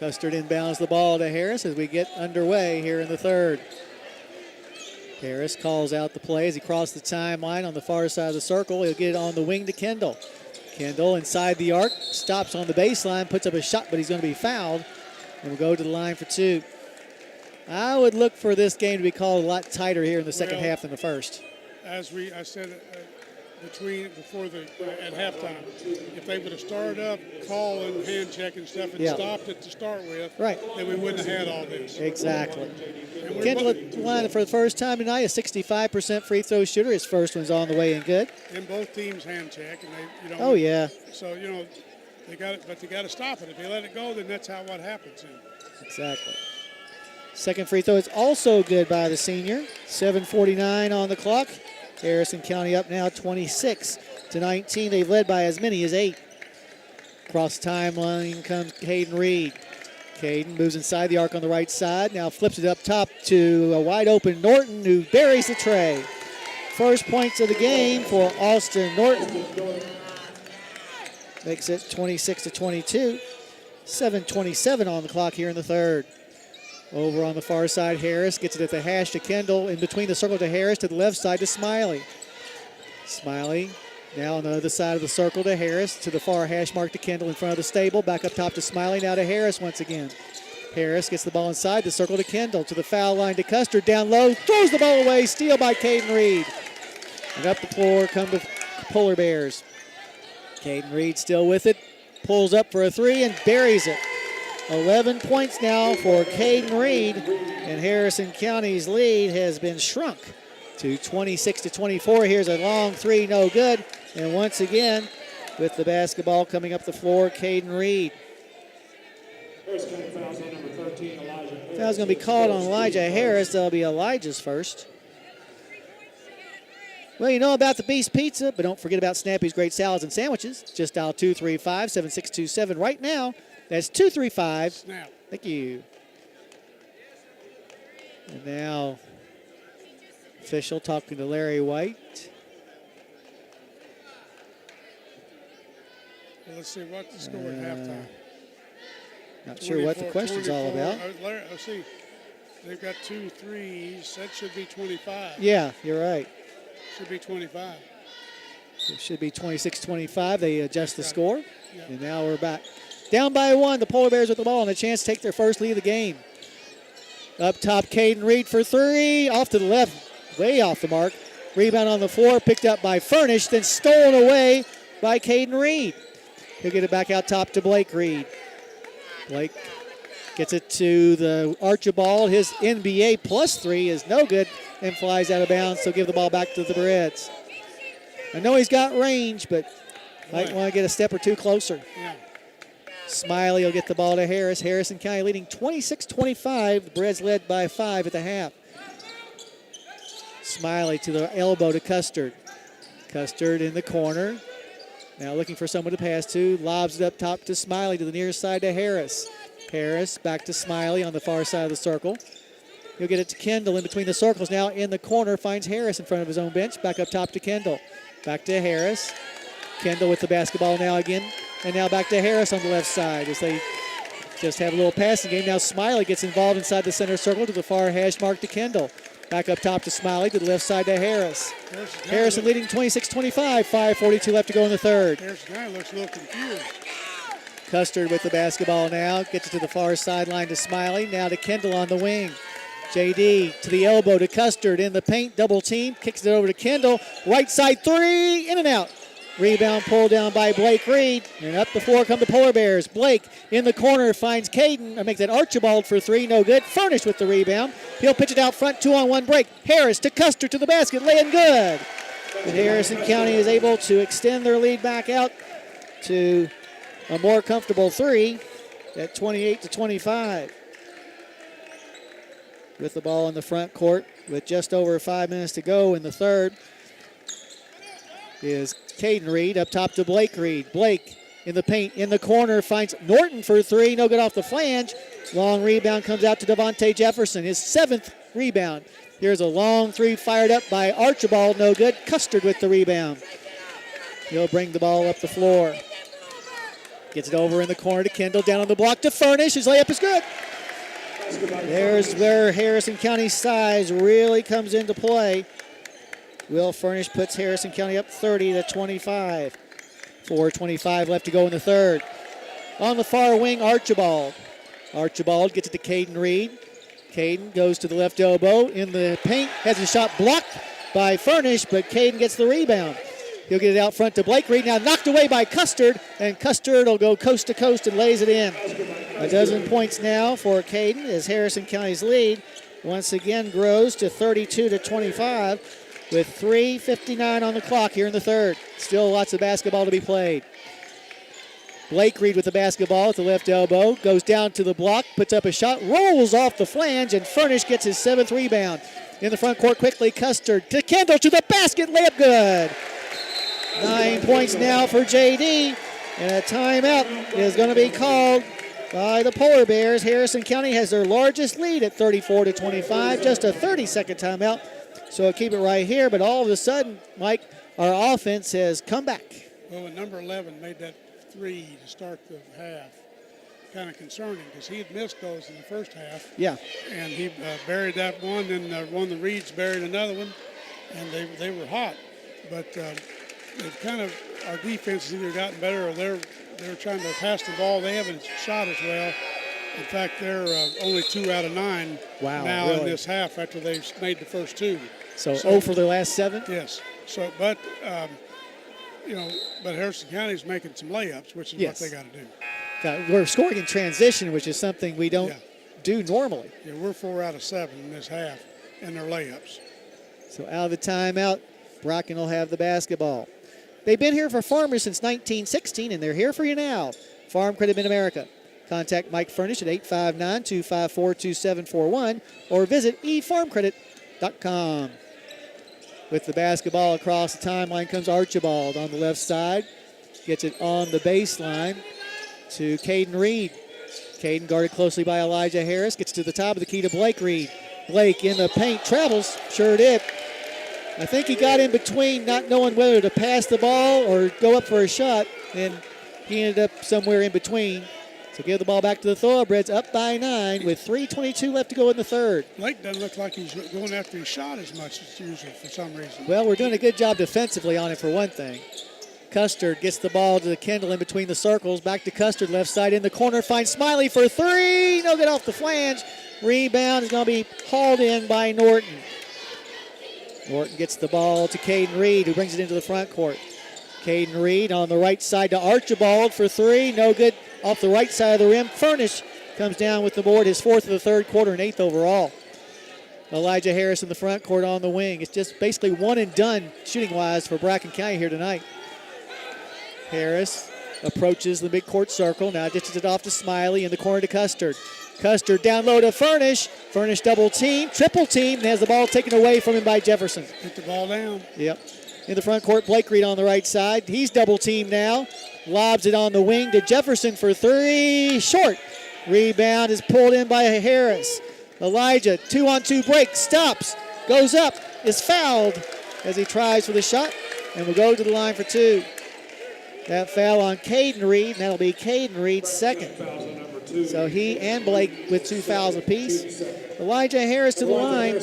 [SPEAKER 1] Custard inbounds the ball to Harris as we get underway here in the third. Harris calls out the play as he crosses the timeline on the far side of the circle. He'll get it on the wing to Kendall. Kendall inside the arc, stops on the baseline, puts up a shot, but he's going to be fouled. And we'll go to the line for 2. I would look for this game to be called a lot tighter here in the second half than the first.
[SPEAKER 3] As I said at halftime, if they would have started up, calling, hand checking stuff, and stopped it to start with, then we wouldn't have had all this.
[SPEAKER 1] Exactly. Kendall at the line for the first time tonight, a 65% free throw shooter. His first one's on the way and good.
[SPEAKER 3] And both teams hand check, and they,
[SPEAKER 1] Oh yeah.
[SPEAKER 3] So they got it, but they got to stop it. If they let it go, then that's what happens.
[SPEAKER 1] Exactly. Second free throw is also good by the senior. 7:49 on the clock. Harrison County up now 26-19. They've led by as many as 8. Across the timeline comes Caden Reed. Caden moves inside the arc on the right side. Now flips it up top to a wide open Norton, who buries the tray. First points of the game for Austin Norton. Makes it 26-22. 7:27 on the clock here in the third. Over on the far side, Harris gets it at the hash to Kendall. In between the circle to Harris, to the left side to Smiley. Smiley Now on the other side of the circle to Harris, to the far hash mark to Kendall in front of the stable. Back up top to Smiley, now to Harris once again. Harris gets the ball inside the circle to Kendall, to the foul line to Custard, down low, throws the ball away, steal by Caden Reed. And up the floor come the Polar Bears. Caden Reed still with it, pulls up for a three and buries it. 11 points now for Caden Reed, and Harrison County's lead has been shrunk to 26-24. Here's a long three, no good. And once again, with the basketball coming up the floor, Caden Reed.
[SPEAKER 2] Foul's on number 13, Elijah Harris.
[SPEAKER 1] Foul's going to be called on Elijah Harris. That'll be Elijah's first. Well, you know about the Beast Pizza, but don't forget about Snappy's great salads and sandwiches. Just dial 235-7627 right now. That's 235.
[SPEAKER 3] Snap.
[SPEAKER 1] Thank you. And now, official talking to Larry White.
[SPEAKER 3] Well, let's see what the score at halftime.
[SPEAKER 1] Not sure what the question's all about.
[SPEAKER 3] Larry, I see. They've got 2 threes. That should be 25.
[SPEAKER 1] Yeah, you're right.
[SPEAKER 3] Should be 25.
[SPEAKER 1] It should be 26-25. They adjust the score.
[SPEAKER 3] Yeah.
[SPEAKER 1] And now we're back. Down by 1, the Polar Bears with the ball and a chance to take their first lead of the game. Up top, Caden Reed for three. Off to the left, way off the mark. Rebound on the floor, picked up by Furnish, then stolen away by Caden Reed. He'll get it back out top to Blake Reed. Blake gets it to the Archibald. His NBA plus three is no good and flies out of bounds, so give the ball back to the Breds. I know he's got range, but might want to get a step or two closer.
[SPEAKER 3] Yeah.
[SPEAKER 1] Smiley will get the ball to Harris. Harrison County leading 26-25. The Breds led by 5 at the half. Smiley to the elbow to Custard. Custard in the corner. Now looking for someone to pass to. Lobs it up top to Smiley to the near side to Harris. Harris back to Smiley on the far side of the circle. He'll get it to Kendall in between the circles now in the corner. Finds Harris in front of his own bench. Back up top to Kendall. Back to Harris. Kendall with the basketball now again. And now back to Harris on the left side as they just have a little passing game. Now Smiley gets involved inside the center circle to the far hash mark to Kendall. Back up top to Smiley to the left side to Harris. Harrison leading 26-25. 5:42 left to go in the third.
[SPEAKER 3] Harrison guy looks a little confused.
[SPEAKER 1] Custard with the basketball now. Gets it to the far sideline to Smiley. Now to Kendall on the wing. JD to the elbow to Custard in the paint. Double team. Kicks it over to Kendall. Right side three. In and out. Rebound pulled down by Blake Reed. And up the floor come the Polar Bears. Blake in the corner finds Caden. Or makes that Archibald for three. No good. Furnish with the rebound. He'll pitch it out front. 2-on-1 break. Harris to Custard to the basket. Laying good. And Harrison County is able to extend their lead back out to a more comfortable three at 28-25. With the ball in the front court with just over 5 minutes to go in the third is Caden Reed. Up top to Blake Reed. Blake in the paint, in the corner, finds Norton for three. No good off the flange. Long rebound comes out to Devontae Jefferson, his 7th rebound. Here's a long three fired up by Archibald. No good. Custard with the rebound. He'll bring the ball up the floor. Gets it over in the corner to Kendall. Down on the block to Furnish. His layup is good. There's where Harrison County's size really comes into play. Will Furnish puts Harrison County up 30-25. 4:25 left to go in the third. On the far wing, Archibald. Archibald gets it to Caden Reed. Caden goes to the left elbow in the paint. Has a shot blocked by Furnish, but Caden gets the rebound. He'll get it out front to Blake Reed. Now knocked away by Custard, and Custard will go coast to coast and lays it in. A dozen points now for Caden as Harrison County's lead once again grows to 32-25 with 3:59 on the clock here in the third. Still lots of basketball to be played. Blake Reed with the basketball at the left elbow. Goes down to the block, puts up a shot, rolls off the flange, and Furnish gets his 7th rebound. In the front court quickly, Custard to Kendall to the basket, layup good. 9 points now for JD, and a timeout is going to be called by the Polar Bears. Harrison County has their largest lead at 34-25, just a 30-second timeout. So keep it right here, but all of a sudden, Mike, our offense has come back.
[SPEAKER 3] Well, when number 11 made that three to start the half, kind of concerning because he had missed those in the first half.
[SPEAKER 1] Yeah.
[SPEAKER 3] And he buried that one, and one of the Reeds buried another one, and they were hot. But they've kind of, our defense has either gotten better or they're trying to pass the ball. They haven't shot as well. In fact, they're only 2 out of 9 now
[SPEAKER 1] really?
[SPEAKER 3] in this half after they've made the first 2.
[SPEAKER 1] So 0 for their last 7?
[SPEAKER 3] Yes. So, but Harrison County's making some layups, which is what they got to do.
[SPEAKER 1] We're scoring in transition, which is something we don't do normally.
[SPEAKER 3] Yeah, we're 4 out of 7 in this half in their layups.
[SPEAKER 1] So out of the timeout, Bracken will have the basketball. They've been here for Farmers since 1916, and they're here for you now. Farm Credit Mid-America. Contact Mike Furnish at 859-254-2741 or visit efarmcredit.com. With the basketball across the timeline comes Archibald on the left side. Gets it on the baseline to Caden Reed. Caden guarded closely by Elijah Harris. Gets to the top of the key to Blake Reed. Blake in the paint, travels, sure did. I think he got in between not knowing whether to pass the ball or go up for a shot, and he ended up somewhere in between. So give the ball back to the Thoroughbreds, up by 9 with 3:22 left to go in the third.
[SPEAKER 3] Blake doesn't look like he's going after his shot as much as usual for some reason.
[SPEAKER 1] Well, we're doing a good job defensively on it for one thing. Custard gets the ball to Kendall in between the circles. Back to Custard, left side in the corner. Finds Smiley for 3. No good off the flange. Rebound is going to be hauled in by Norton. Norton gets the ball to Caden Reed, who brings it into the front court. Caden Reed on the right side to Archibald for 3. No good off the right side of the rim. Furnish comes down with the board, his 4th of the third quarter and 8th overall. Elijah Harris in the front court on the wing. It's just basically one and done shooting-wise for Bracken County here tonight. Harris approaches the midcourt circle. Now dishes it off to Smiley in the corner to Custard. Custard down low to Furnish. Furnish double team, triple team, and has the ball taken away from him by Jefferson.
[SPEAKER 3] Get the ball down.
[SPEAKER 1] Yep. In the front court, Blake Reed on the right side. He's double teamed now. Lobs it on the wing to Jefferson for 3. Short. Rebound is pulled in by Harris. Elijah, 2-on-2 break, stops, goes up, is fouled as he tries for the shot, and will go to the line for 2. That foul on Caden Reed, and that'll be Caden Reed's second. So he and Blake with 2 fouls apiece. Elijah Harris to the line,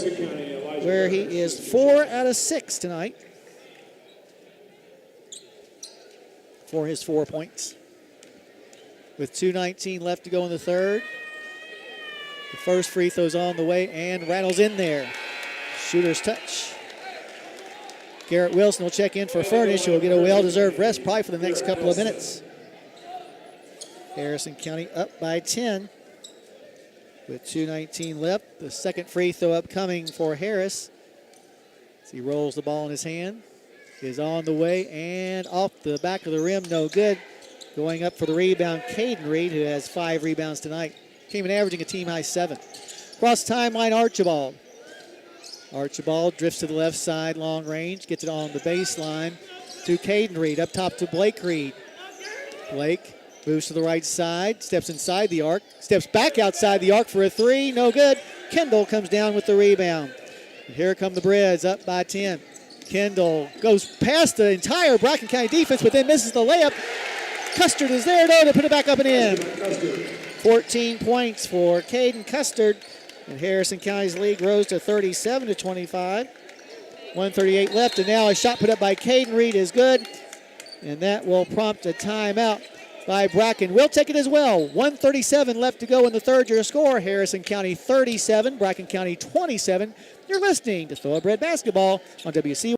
[SPEAKER 1] where he is 4 out of 6 tonight for his 4 points. With 2:19 left to go in the third. The first free throw's on the way and rattles in there. Shooter's touch. Garrett Wilson will check in for Furnish, who will get a well-deserved rest probably for the next couple of minutes. Harrison County up by 10 with 2:19 left. The second free throw upcoming for Harris as he rolls the ball in his hand. Is on the way and off the back of the rim, no good. Going up for the rebound, Caden Reed, who has 5 rebounds tonight. Came in averaging a team-high 7. Cross timeline, Archibald. Archibald drifts to the left side, long range, gets it on the baseline to Caden Reed. Up top to Blake Reed. Blake moves to the right side, steps inside the arc, steps back outside the arc for a 3, no good. Kendall comes down with the rebound. And here come the Breds, up by 10. Kendall goes past the entire Bracken County defense, but then misses the layup. Custard is there, though, to put it back up and in. 14 points for Caden Custard, and Harrison County's lead grows to 37-25. 1:38 left, and now a shot put up by Caden Reed is good, and that will prompt a timeout by Bracken. We'll take it as well. 1:37 left to go in the third. Your score, Harrison County 37, Bracken County 27. You're listening to Thoroughbred Basketball on WC.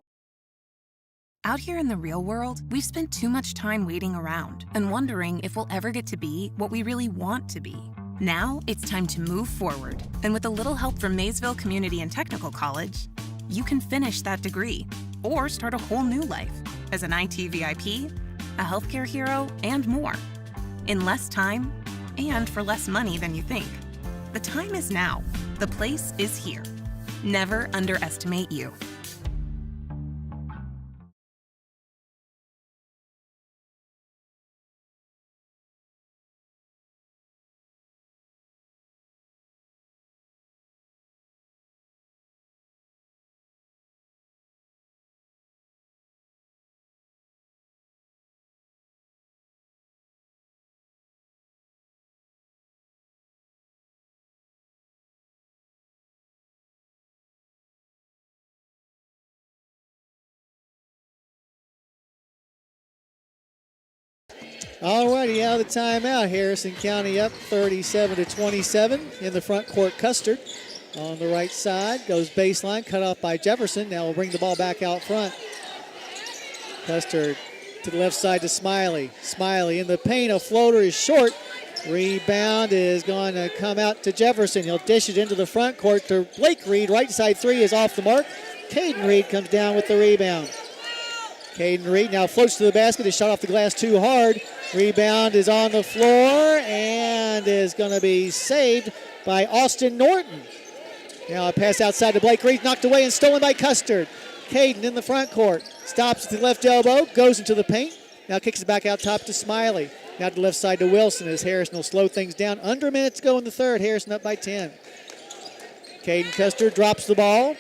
[SPEAKER 4] Out here in the real world, we've spent too much time waiting around and wondering if we'll ever get to be what we really want to be. Now, it's time to move forward. And with a little help from Maysville Community and Technical College, you can finish that degree or start a whole new life as an IT VIP, a healthcare hero, and more. In less time and for less money than you think. The time is now. The place is here. Never underestimate you.
[SPEAKER 1] Alrighty, out of the timeout. Harrison County up 37-27 in the front court. Custard on the right side goes baseline, cut off by Jefferson. Now we'll bring the ball back out front. Custard to the left side to Smiley. Smiley in the paint. A floater is short. Rebound is going to come out to Jefferson. He'll dish it into the front court to Blake Reed. Right side three is off the mark. Caden Reed comes down with the rebound. Caden Reed now floats to the basket. Is shot off the glass too hard. Rebound is on the floor and is going to be saved by Austin Norton. Now a pass outside to Blake Reed. Knocked away and stolen by Custard. Caden in the front court. Stops at the left elbow. Goes into the paint. Now kicks it back out top to Smiley. Now to the left side to Wilson as Harrison will slow things down. Under a minute to go in the third. Harrison up by 10. Caden Custard drops the ball.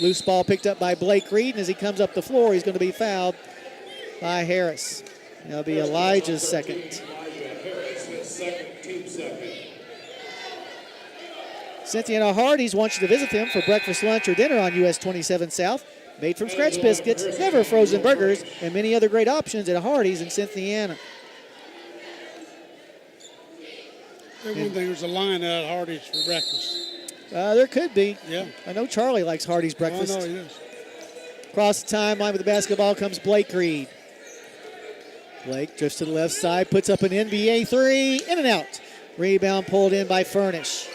[SPEAKER 1] Loose ball picked up by Blake Reed. And as he comes up the floor, he's going to be fouled by Harris. That'll be Elijah's second. Cynthiana Hardee's wants you to visit them for breakfast, lunch, or dinner on US 27 South. Made from scratch biscuits, never frozen burgers, and many other great options at Hardee's in Cynthiana.
[SPEAKER 3] One thing, there's a line out at Hardee's for breakfast.
[SPEAKER 1] There could be.
[SPEAKER 3] Yeah.
[SPEAKER 1] I know Charlie likes Hardee's breakfast.
[SPEAKER 3] Oh, no, he does.
[SPEAKER 1] Across the timeline with the basketball comes Blake Reed. Blake drifts to the left side, puts up an NBA three, in and out. Rebound pulled in by Furnish.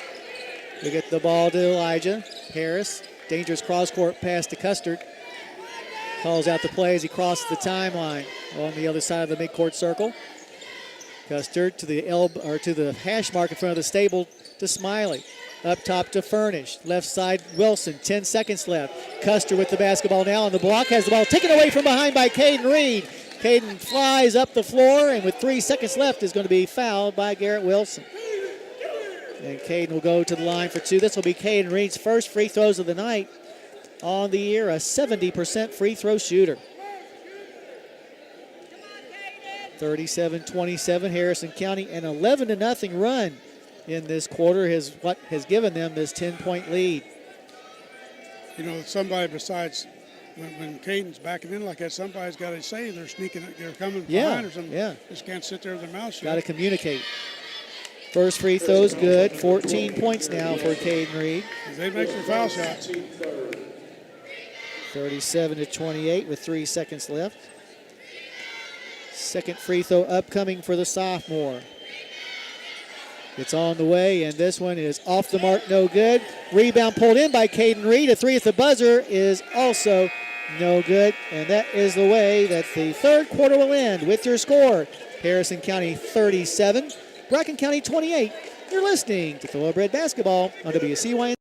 [SPEAKER 1] We get the ball to Elijah. Harris, dangerous cross-court pass to Custard. Calls out the play as he crosses the timeline on the other side of the midcourt circle. Custard to the hash mark in front of the stable to Smiley. Up top to Furnish. Left side, Wilson. 10 seconds left. Custer with the basketball now on the block. Has the ball taken away from behind by Caden Reed. Caden flies up the floor, and with 3 seconds left is going to be fouled by Garrett Wilson. And Caden will go to the line for two. This will be Caden Reed's first free throws of the night. On the year, a 70% free throw shooter. 37-27, Harrison County, an 11-0 run in this quarter is what has given them this 10-point lead.
[SPEAKER 3] You know, somebody besides, when Caden's backing in like that, somebody's got to say they're sneaking, they're coming behind or something. Yeah. Just can't sit there with their mouth shut.
[SPEAKER 1] Got to communicate. First free throw's good. 14 points now for Caden Reed.
[SPEAKER 3] They make their foul shots.
[SPEAKER 1] 37-28 with 3 seconds left. Second free throw upcoming for the sophomore. It's on the way, and this one is off the mark, no good. Rebound pulled in by Caden Reed. A three at the buzzer is also no good, and that is the way that the third quarter will end with your score. Harrison County 37, Bracken County 28. You're listening to Thoroughbred Basketball on WCYN.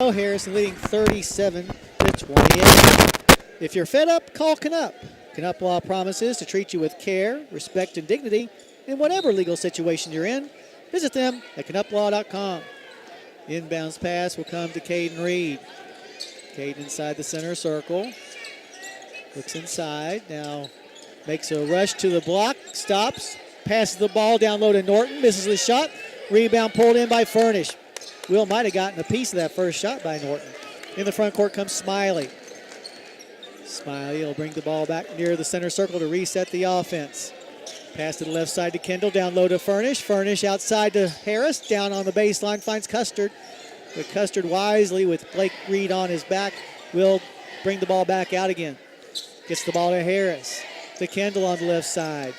[SPEAKER 1] Harrison leading 37-28. If you're fed up, call Canup. Canup Law promises to treat you with care, respect, and dignity in whatever legal situation you're in. Visit them at canuplaw.com. Inbounds pass will come to Caden Reed. Caden inside the center circle. Looks inside. Now makes a rush to the block. Stops. Passes the ball down low to Norton. Misses the shot. Rebound pulled in by Furnish. Will might have gotten a piece of that first shot by Norton. In the front court comes Smiley. Smiley will bring the ball back near the center circle to reset the offense. Pass to the left side to Kendall, down low to Furnish. Furnish outside to Harris, down on the baseline, finds Custard. But Custard wisely, with Blake Reed on his back, will bring the ball back out again. Gets the ball to Harris. To Kendall on the left side.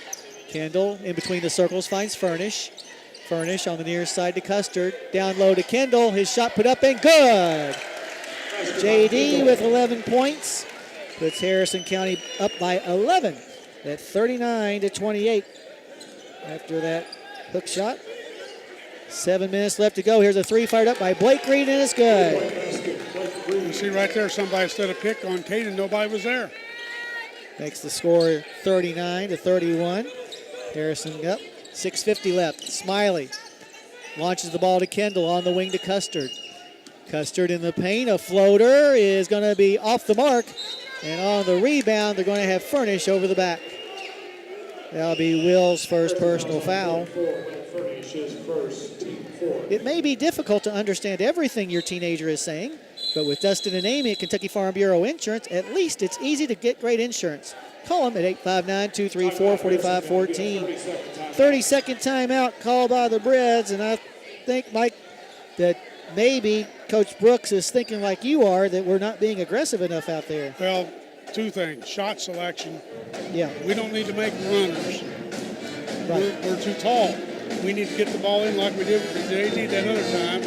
[SPEAKER 1] Kendall in between the circles finds Furnish. Furnish on the near side to Custard. Down low to Kendall. His shot put up and good. JD with 11 points. Puts Harrison County up by 11 at 39-28 after that hook shot. 7 minutes left to go. Here's a three fired up by Blake Reed, and it's good.
[SPEAKER 3] You see right there, somebody set a pick on Caden. Nobody was there.
[SPEAKER 1] Makes the score 39-31. Harrison up. 6:50 left. Smiley launches the ball to Kendall on the wing to Custard. Custard in the paint. A floater is going to be off the mark. And on the rebound, they're going to have Furnish over the back. That'll be Will's first personal foul. It may be difficult to understand everything your teenager is saying, but with Dustin and Amy at Kentucky Farm Bureau Insurance, at least it's easy to get great insurance. Call them at 859-234-4514. 30-second timeout called by the Breds, and I think, Mike, that maybe Coach Brooks is thinking like you are, that we're not being aggressive enough out there.
[SPEAKER 3] Well, two things. Shot selection.
[SPEAKER 1] Yeah.
[SPEAKER 3] We don't need to make runners.
[SPEAKER 1] Right.
[SPEAKER 3] We're too tall. We need to get the ball in like we did with the JD that other time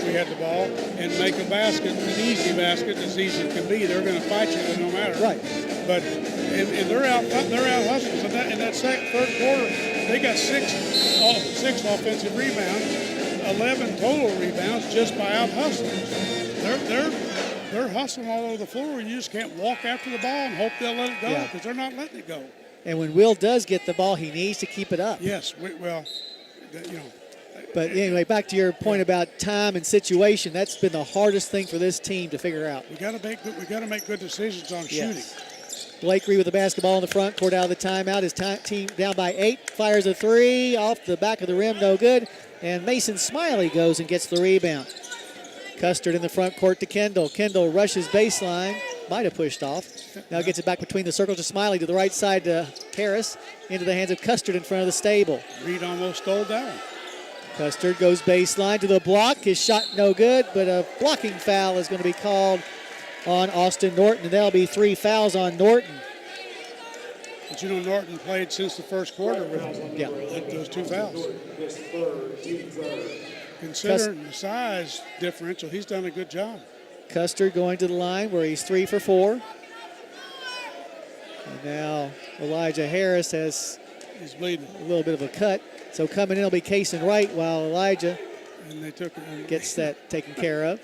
[SPEAKER 3] we had the ball and make a basket, an easy basket, as easy as can be. They're going to fight you no matter.
[SPEAKER 1] Right.
[SPEAKER 3] But and they're out hustling. So in that third quarter, they got six offensive rebounds, 11 total rebounds just by out hustling. They're hustling all over the floor. You just can't walk after the ball and hope they'll let it go because they're not letting it go.
[SPEAKER 1] And when Will does get the ball, he needs to keep it up.
[SPEAKER 3] Yes,
[SPEAKER 1] But anyway, back to your point about time and situation. That's been the hardest thing for this team to figure out.
[SPEAKER 3] We got to make good decisions on shooting.
[SPEAKER 1] Blake Reed with the basketball in the front court out of the timeout. His team down by 8. Fires a three off the back of the rim, no good. And Mason Smiley goes and gets the rebound. Custard in the front court to Kendall. Kendall rushes baseline. Might have pushed off. Now gets it back between the circles to Smiley to the right side to Harris. Into the hands of Custard in front of the stable.
[SPEAKER 3] Reed almost stole down.
[SPEAKER 1] Custard goes baseline to the block. His shot no good, but a blocking foul is going to be called on Austin Norton, and that'll be 3 fouls on Norton.
[SPEAKER 3] But Norton played since the first quarter with those 2 fouls. Considering the size differential, he's done a good job.
[SPEAKER 1] Custard going to the line where he's 3 for 4. And now Elijah Harris has
[SPEAKER 3] he's bleeding.
[SPEAKER 1] A little bit of a cut. So coming in will be Cason Wright while Elijah gets that taken care of.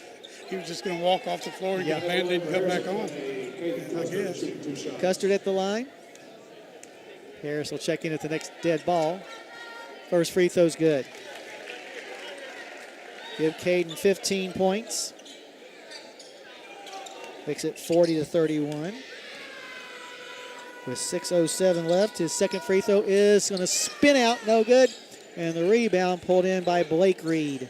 [SPEAKER 3] He was just going to walk off the floor and get a Band-Aid and come back on, I guess.
[SPEAKER 1] Custard at the line. Harris will check in at the next dead ball. First free throw's good. Give Caden 15 points. Makes it 40-31. With 6:07 left, his second free throw is going to spin out, no good. And the rebound pulled in by Blake Reed.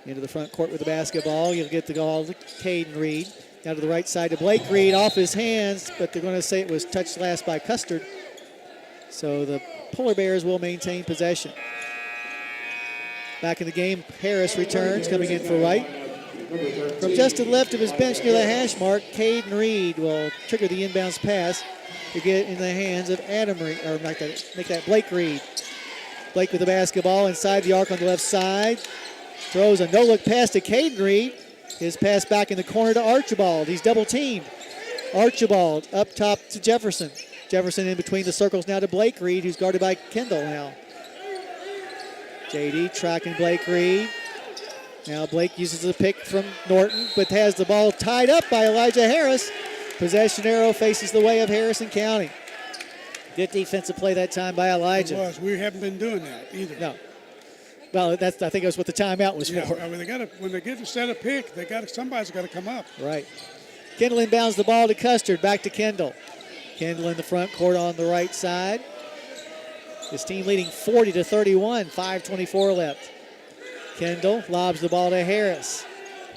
[SPEAKER 1] Into the front court with the basketball. You'll get the ball to Caden Reed. Now to the right side to Blake Reed, off his hands, but they're going to say it was touched last by Custard. So the Polar Bears will maintain possession. Back in the game, Harris returns, coming in for Wright. From just to the left of his bench near the hash mark, Caden Reed will trigger the inbounds pass to get in the hands of make that Blake Reed. Blake with the basketball inside the arc on the left side. Throws a no-look pass to Caden Reed. His pass back in the corner to Archibald. He's double-teamed. Archibald up top to Jefferson. Jefferson in between the circles now to Blake Reed, who's guarded by Kendall now. JD tracking Blake Reed. Now Blake uses the pick from Norton, but has the ball tied up by Elijah Harris. Possession arrow faces the way of Harrison County. Good defensive play that time by Elijah.
[SPEAKER 3] It was. We haven't been doing that either.
[SPEAKER 1] No. Well, I think that's what the timeout was for.
[SPEAKER 3] I mean, when they get to set a pick, somebody's got to come up.
[SPEAKER 1] Right. Kendall inbounds the ball to Custard. Back to Kendall. Kendall in the front court on the right side. His team leading 40-31. 5:24 left. Kendall lobs the ball to Harris.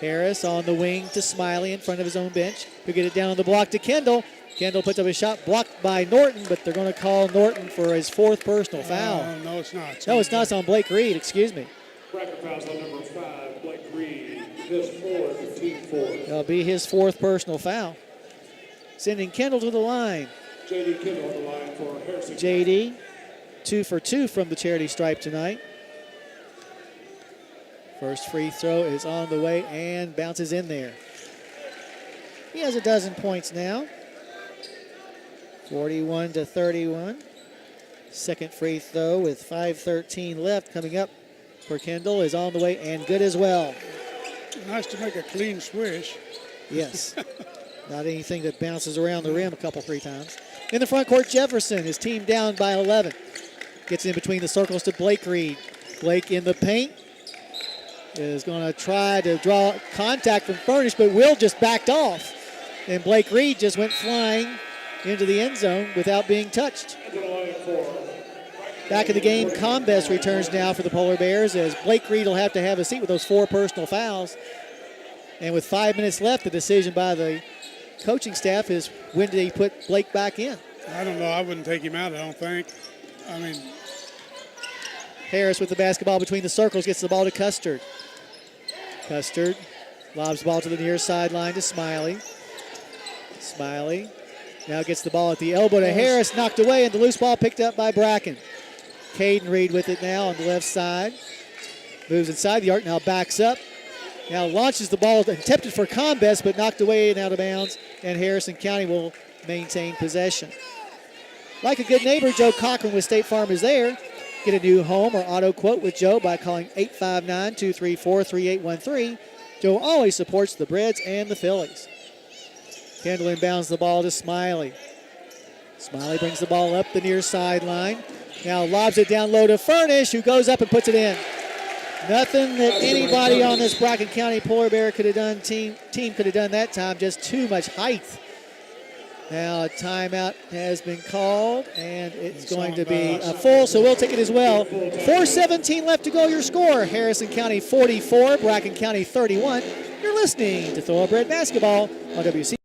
[SPEAKER 1] Harris on the wing to Smiley in front of his own bench. He'll get it down on the block to Kendall. Kendall puts up a shot blocked by Norton, but they're going to call Norton for his 4th personal foul.
[SPEAKER 3] No, it's not.
[SPEAKER 1] No, it's not. It's on Blake Reed. Excuse me.
[SPEAKER 2] Bracken fouls on number 5, Blake Reed. His fourth, team fourth.
[SPEAKER 1] That'll be his fourth personal foul. Sending Kendall to the line.
[SPEAKER 2] J.D. Kendall on the line for Harrison.
[SPEAKER 1] J.D., 2 for 2 from the charity stripe tonight. First free throw is on the way and bounces in there. He has a dozen points now. 41-31. Second free throw with 5:13 left coming up for Kendall is on the way and good as well.
[SPEAKER 3] Nice to make a clean swish.
[SPEAKER 1] Yes. Not anything that bounces around the rim a couple, 3 times. In the front court, Jefferson, his team down by 11. Gets in between the circles to Blake Reed. Blake in the paint. Is going to try to draw contact from Furnish, but Will just backed off. And Blake Reed just went flying into the end zone without being touched. Back in the game, Combest returns now for the Polar Bears as Blake Reed will have to have a seat with those 4 personal fouls. And with 5 minutes left, the decision by the coaching staff is when did he put Blake back in?
[SPEAKER 3] I don't know. I wouldn't take him out, I don't think. I mean,
[SPEAKER 1] Harris with the basketball between the circles gets the ball to Custard. Custard lobs the ball to the near sideline to Smiley. Smiley now gets the ball at the elbow to Harris, knocked away, and the loose ball picked up by Bracken. Caden Reed with it now on the left side. Moves inside the arc, now backs up. Now launches the ball, attempted for Combest, but knocked away and out of bounds, and Harrison County will maintain possession. Like a good neighbor, Joe Cochran with State Farm is there. Get a new home or auto quote with Joe by calling 859-234-3813. Joe always supports the Breds and the Phillies. Kendall inbounds the ball to Smiley. Smiley brings the ball up the near sideline. Now lobs it down low to Furnish, who goes up and puts it in. Nothing that anybody on this Bracken County Polar Bear could have done, team could have done that time, just too much height. Now a timeout has been called, and it's going to be a full, so we'll take it as well. 4:17 left to go, your score. Harrison County 44, Bracken County 31. You're listening to Thoroughbred Basketball on WC.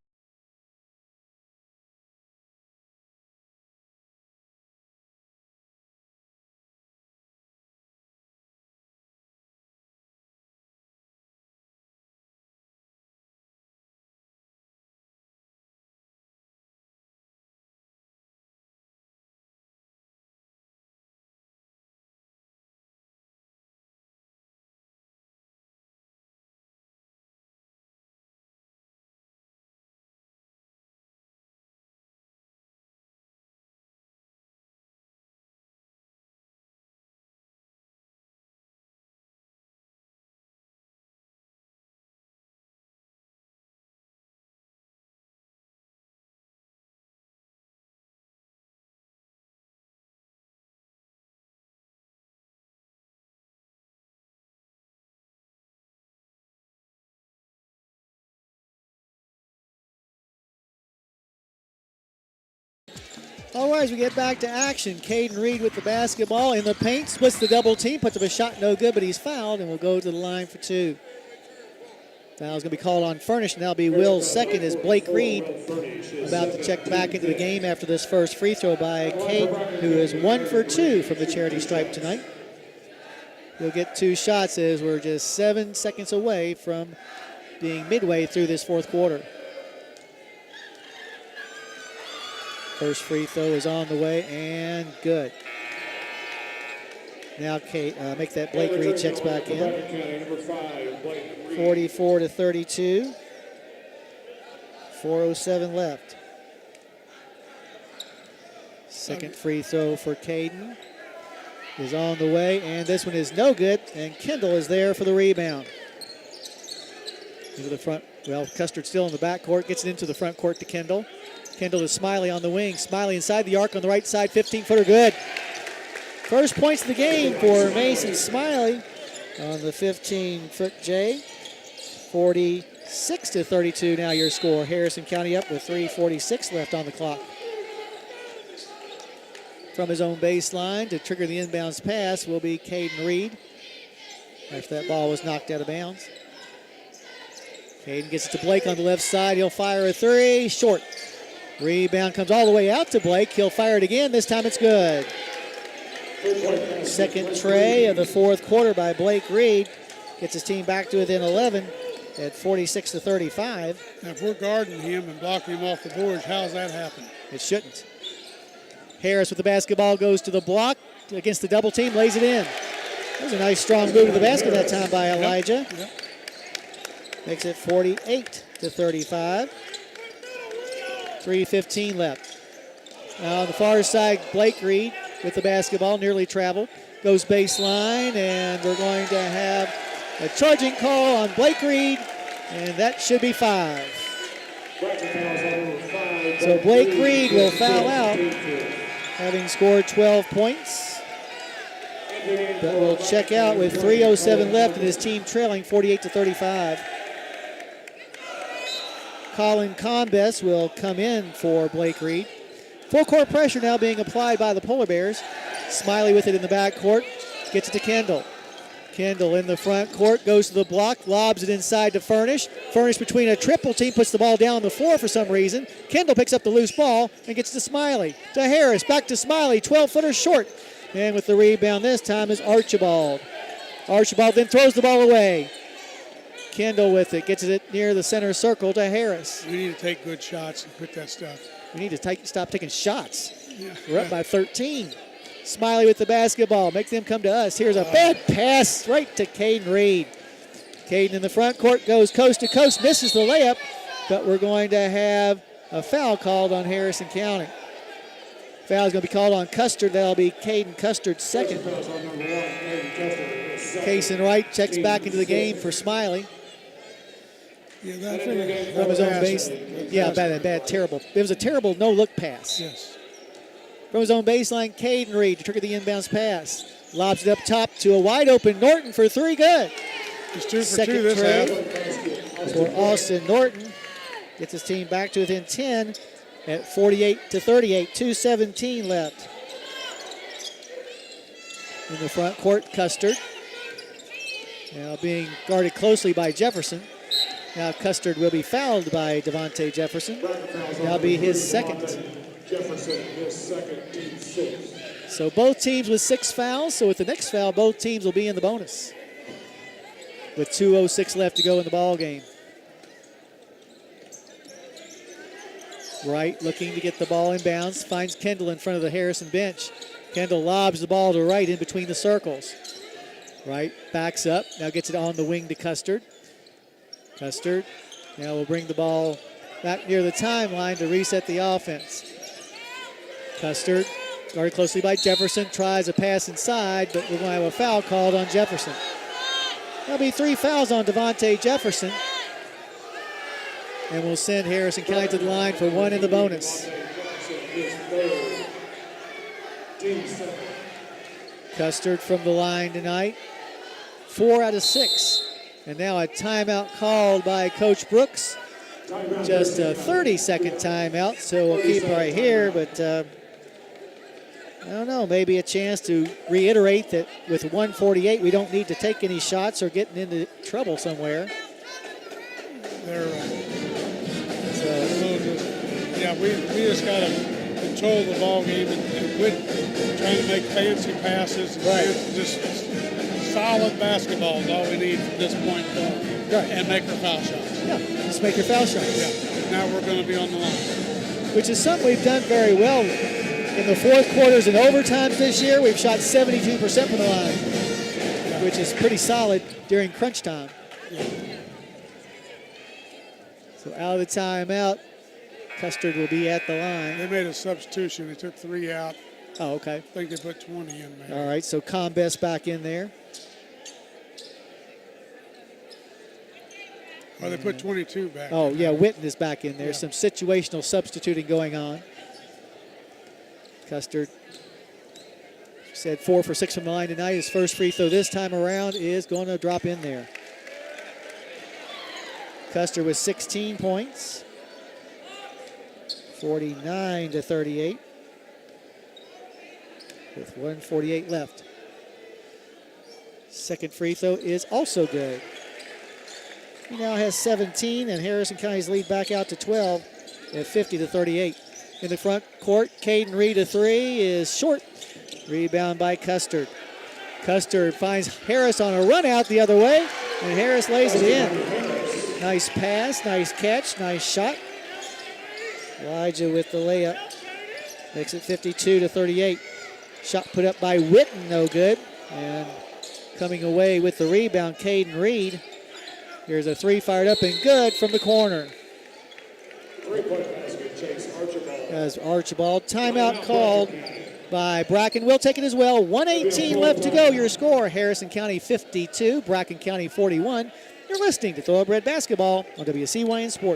[SPEAKER 1] All right, as we get back to action, Caden Reed with the basketball in the paint, splits the double team, puts up a shot, no good, but he's fouled and will go to the line for 2. Foul's going to be called on Furnish, and that'll be Will's second as Blake Reed about to check back into the game after this first free throw by Caden, who is 1 for 2 from the charity stripe tonight. He'll get 2 shots as we're just 7 seconds away from being midway through this fourth quarter. First free throw is on the way and good. Now Kate, make that Blake Reed checks back in. 44-32. 4:07 left. Second free throw for Caden is on the way, and this one is no good, and Kendall is there for the rebound. Into the front, well, Custard still in the backcourt, gets it into the front court to Kendall. Kendall to Smiley on the wing. Smiley inside the arc on the right side, 15-footer good. First points of the game for Mason Smiley on the 15-foot J. 46-32 now your score. Harrison County up with 3:46 left on the clock. From his own baseline to trigger the inbounds pass will be Caden Reed after that ball was knocked out of bounds. Caden gets it to Blake on the left side. He'll fire a 3, short. Rebound comes all the way out to Blake. He'll fire it again. This time it's good. Second tray of the fourth quarter by Blake Reed. Gets his team back to within 11 at 46-35.
[SPEAKER 3] Now, if we're guarding him and blocking him off the boards, how's that happen?
[SPEAKER 1] It shouldn't. Harris with the basketball goes to the block against the double team, lays it in. That was a nice strong move to the basket that time by Elijah.
[SPEAKER 3] Yep.
[SPEAKER 1] Makes it 48-35. 3:15 left. Now on the far side, Blake Reed with the basketball, nearly traveled. Goes baseline, and we're going to have a charging call on Blake Reed, and that should be 5. So Blake Reed will foul out, having scored 12 points. But will check out with 3:07 left and his team trailing 48-35. Colin Combes will come in for Blake Reed. Full court pressure now being applied by the Polar Bears. Smiley with it in the backcourt. Gets it to Kendall. Kendall in the front court, goes to the block, lobs it inside to Furnish. Furnish between a triple team, puts the ball down on the floor for some reason. Kendall picks up the loose ball and gets to Smiley. To Harris, back to Smiley, 12-footer short. And with the rebound this time is Archibald. Archibald then throws the ball away. Kendall with it, gets it near the center circle to Harris.
[SPEAKER 3] We need to take good shots and put that stuff.
[SPEAKER 1] We need to stop taking shots.
[SPEAKER 3] Yeah.
[SPEAKER 1] We're up by 13. Smiley with the basketball. Make them come to us. Here's a bad pass right to Caden Reed. Caden in the front court goes coast to coast. Misses the layup, but we're going to have a foul called on Harrison County. Foul is going to be called on Custard. That'll be Caden Custard's second. Cason Wright checks back into the game for Smiley.
[SPEAKER 3] Yeah, that
[SPEAKER 1] From his own base. Yeah, bad, terrible. It was a terrible no-look pass.
[SPEAKER 3] Yes.
[SPEAKER 1] From his own baseline, Caden Reed to trigger the inbounds pass. Lobs it up top to a wide-open Norton for 3, good.
[SPEAKER 3] It's 2 for
[SPEAKER 1] Second
[SPEAKER 3] 2 this
[SPEAKER 1] trade
[SPEAKER 3] half.
[SPEAKER 1] for Austin Norton. Gets his team back to within 10 at 48-38. 2:17 left. In the front court, Custard. Now being guarded closely by Jefferson. Now Custard will be fouled by Devontae Jefferson. That'll be his second.
[SPEAKER 2] Jefferson, his second, team 6.
[SPEAKER 1] So both teams with 6 fouls. So with the next foul, both teams will be in the bonus. With 2:06 left to go in the ball game. Wright looking to get the ball in bounds. Finds Kendall in front of the Harrison bench. Kendall lobs the ball to Wright in between the circles. Wright backs up. Now gets it on the wing to Custard. Custard now will bring the ball back near the timeline to reset the offense. Custard, guarded closely by Jefferson, tries a pass inside, but we're going to have a foul called on Jefferson. There'll be 3 fouls on Devontae Jefferson. And we'll send Harrison County to the line for 1 in the bonus. Custard from the line tonight. 4 out of 6. And now a timeout called by Coach Brooks. Just a 30-second timeout, so we'll keep right here, but I don't know, maybe a chance to reiterate that with 1:48, we don't need to take any shots or getting into trouble somewhere.
[SPEAKER 3] We just got to control the ball game and quit trying to make fancy passes.
[SPEAKER 1] Right.
[SPEAKER 3] Just solid basketball is all we need from this point forward.
[SPEAKER 1] Right.
[SPEAKER 3] And make our foul shots.
[SPEAKER 1] Yeah, just make your foul shots.
[SPEAKER 3] Yeah. Now we're going to be on the line.
[SPEAKER 1] Which is something we've done very well. In the fourth quarters and overtimes this year, we've shot 72% from the line, which is pretty solid during crunch time.
[SPEAKER 3] Yeah.
[SPEAKER 1] So out of the timeout, Custard will be at the line.
[SPEAKER 3] They made a substitution. They took 3 out.
[SPEAKER 1] Oh, okay.
[SPEAKER 3] I think they put 20 in there.
[SPEAKER 1] All right, so Combes back in there.
[SPEAKER 3] Or they put 22 back.
[SPEAKER 1] Oh, yeah, Witten is back in there.
[SPEAKER 3] Yeah.
[SPEAKER 1] Some situational substituting going on. Custard said 4 for 6 from the line tonight. His first free throw this time around is going to drop in there. Custard with 16 points. 49-38. With 1:48 left. Second free throw is also good. He now has 17, and Harrison County's lead back out to 12 at 50-38. In the front court, Caden Reed, a 3 is short. Rebound by Custard. Custard finds Harris on a run out the other way, and Harris lays it in. Nice pass, nice catch, nice shot. Elijah with the layup. Makes it 52-38. Shot put up by Witten, no good. And coming away with the rebound, Caden Reed. Here's a three fired up and good from the corner. As Archibald. Timeout called by Bracken. We'll take it as well. 1:18 left to go. Your score, Harrison County 52, Bracken County 41. You're listening to Thoroughbred Basketball on WCYN Sports.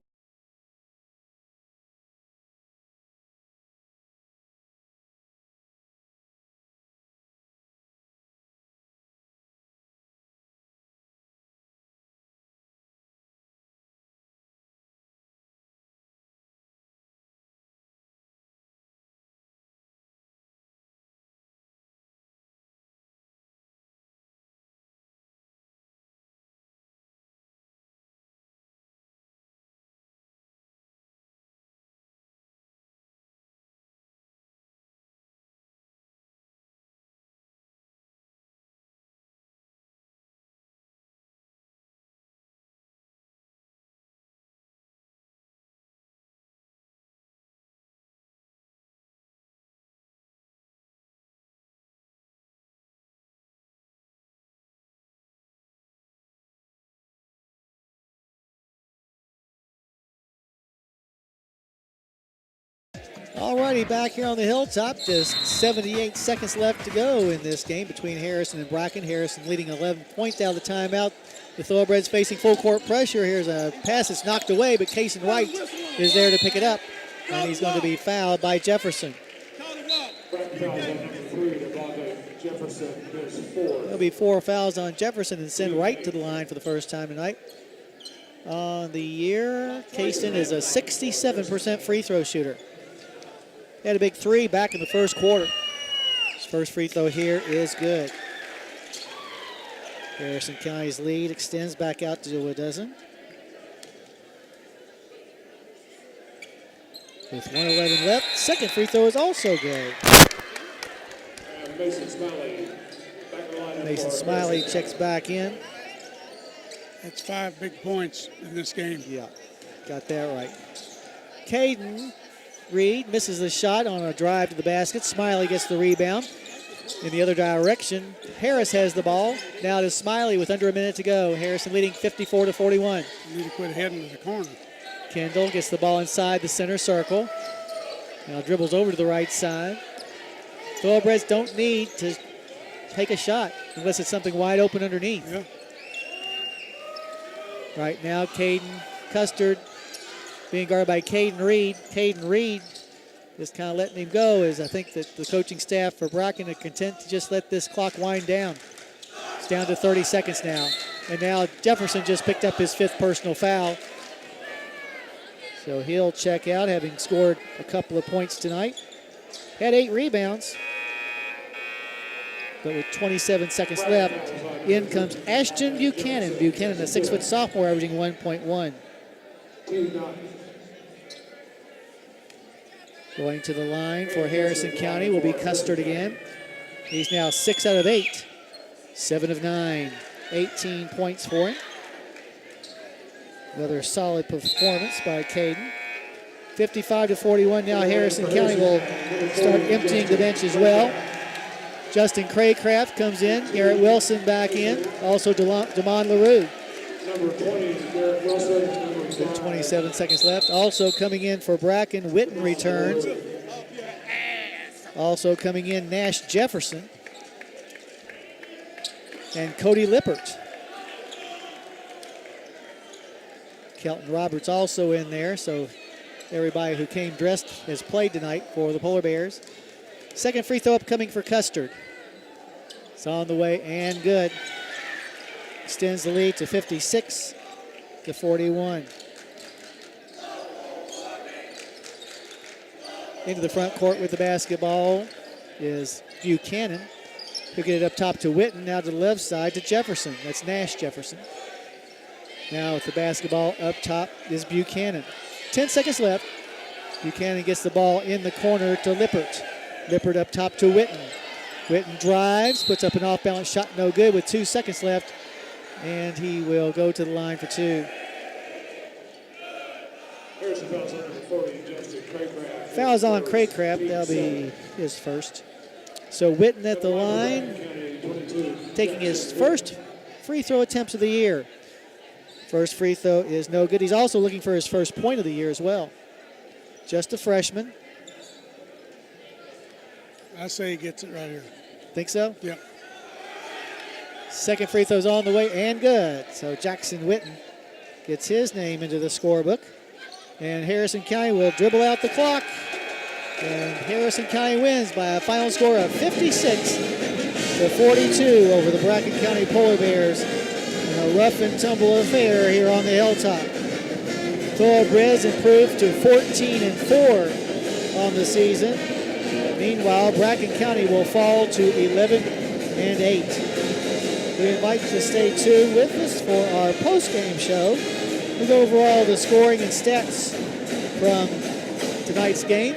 [SPEAKER 1] Alrighty, back here on the hilltop. Just 78 seconds left to go in this game between Harrison and Bracken. Harrison leading 11 points out of the timeout. The Thoroughbreds facing full court pressure. Here's a pass that's knocked away, but Cason Wright is there to pick it up. And he's going to be fouled by Jefferson. There'll be 4 fouls on Jefferson and send Wright to the line for the first time tonight. On the year, Cason is a 67% free throw shooter. Had a big three back in the first quarter. His first free throw here is good. Harrison County's lead extends back out to a dozen. With 1:11 left, second free throw is also good. Mason Smiley checks back in.
[SPEAKER 3] That's 5 big points in this game.
[SPEAKER 1] Yeah, got that right. Caden Reed misses the shot on a drive to the basket. Smiley gets the rebound. In the other direction, Harris has the ball. Now to Smiley with under a minute to go. Harrison leading 54-41.
[SPEAKER 3] You need to quit heading to the corner.
[SPEAKER 1] Kendall gets the ball inside the center circle. Now dribbles over to the right side. Thoroughbreds don't need to take a shot unless it's something wide open underneath.
[SPEAKER 3] Yeah.
[SPEAKER 1] Right now, Caden Custard being guarded by Caden Reed. Caden Reed just kind of letting him go, as I think that the coaching staff for Bracken are content to just let this clock wind down. It's down to 30 seconds now. And now Jefferson just picked up his 5th personal foul. So he'll check out, having scored a couple of points tonight. Had 8 rebounds. But with 27 seconds left, in comes Ashton Buchanan. Buchanan, a 6-foot sophomore, averaging 1.1. Going to the line for Harrison County will be Custard again. He's now 6 out of 8. 7 of 9. 18 points for him. Another solid performance by Caden. 55-41 now. Harrison County will start emptying the bench as well. Justin Craycraft comes in. Garrett Wilson back in. Also Damon LaRue.
[SPEAKER 2] Number 20, Garrett Wilson.
[SPEAKER 1] 27 seconds left. Also coming in for Bracken, Witten returns. Also coming in, Nash Jefferson. And Cody Lippert. Kelton Roberts also in there, so everybody who came dressed has played tonight for the Polar Bears. Second free throw upcoming for Custard. It's on the way and good. Extends the lead to 56-41. Into the front court with the basketball is Buchanan. He'll get it up top to Witten. Now to the left side to Jefferson. That's Nash Jefferson. Now with the basketball up top is Buchanan. 10 seconds left. Buchanan gets the ball in the corner to Lippert. Lippert up top to Witten. Witten drives, puts up an off-balance shot, no good with 2 seconds left, and he will go to the line for 2. Fouls on Craycraft, that'll be his first. So Witten at the line, taking his first free throw attempts of the year. First free throw is no good. He's also looking for his first point of the year as well. Just a freshman.
[SPEAKER 3] I say he gets it right here.
[SPEAKER 1] Think so?
[SPEAKER 3] Yep.
[SPEAKER 1] Second free throw's on the way and good. So Jackson Witten gets his name into the scorebook. And Harrison County will dribble out the clock. And Harrison County wins by a final score of 56-42 over the Bracken County Polar Bears in a rough and tumble affair here on the hilltop. Breds improved to 14-4 on the season. Meanwhile, Bracken County will fall to 11-8. We invite you to stay tuned with us for our post-game show. We'll go over all the scoring and stats from tonight's game.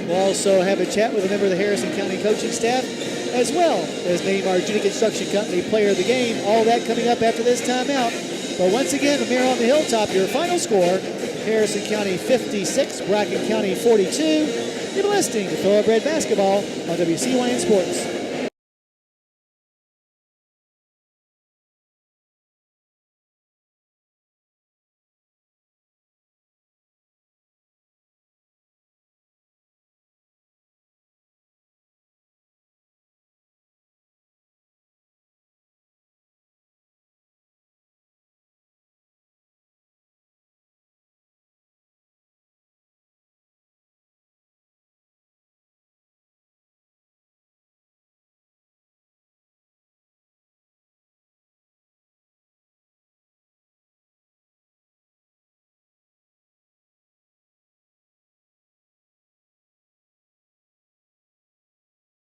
[SPEAKER 1] We'll also have a chat with a member of the Harrison County coaching staff, as well as name our Junior Construction Company player of the game. All that coming up after this timeout. But once again, from here on the hilltop, your final score, Harrison County 56, Bracken County 42. You're listening to Thoroughbred Basketball on WCYN Sports.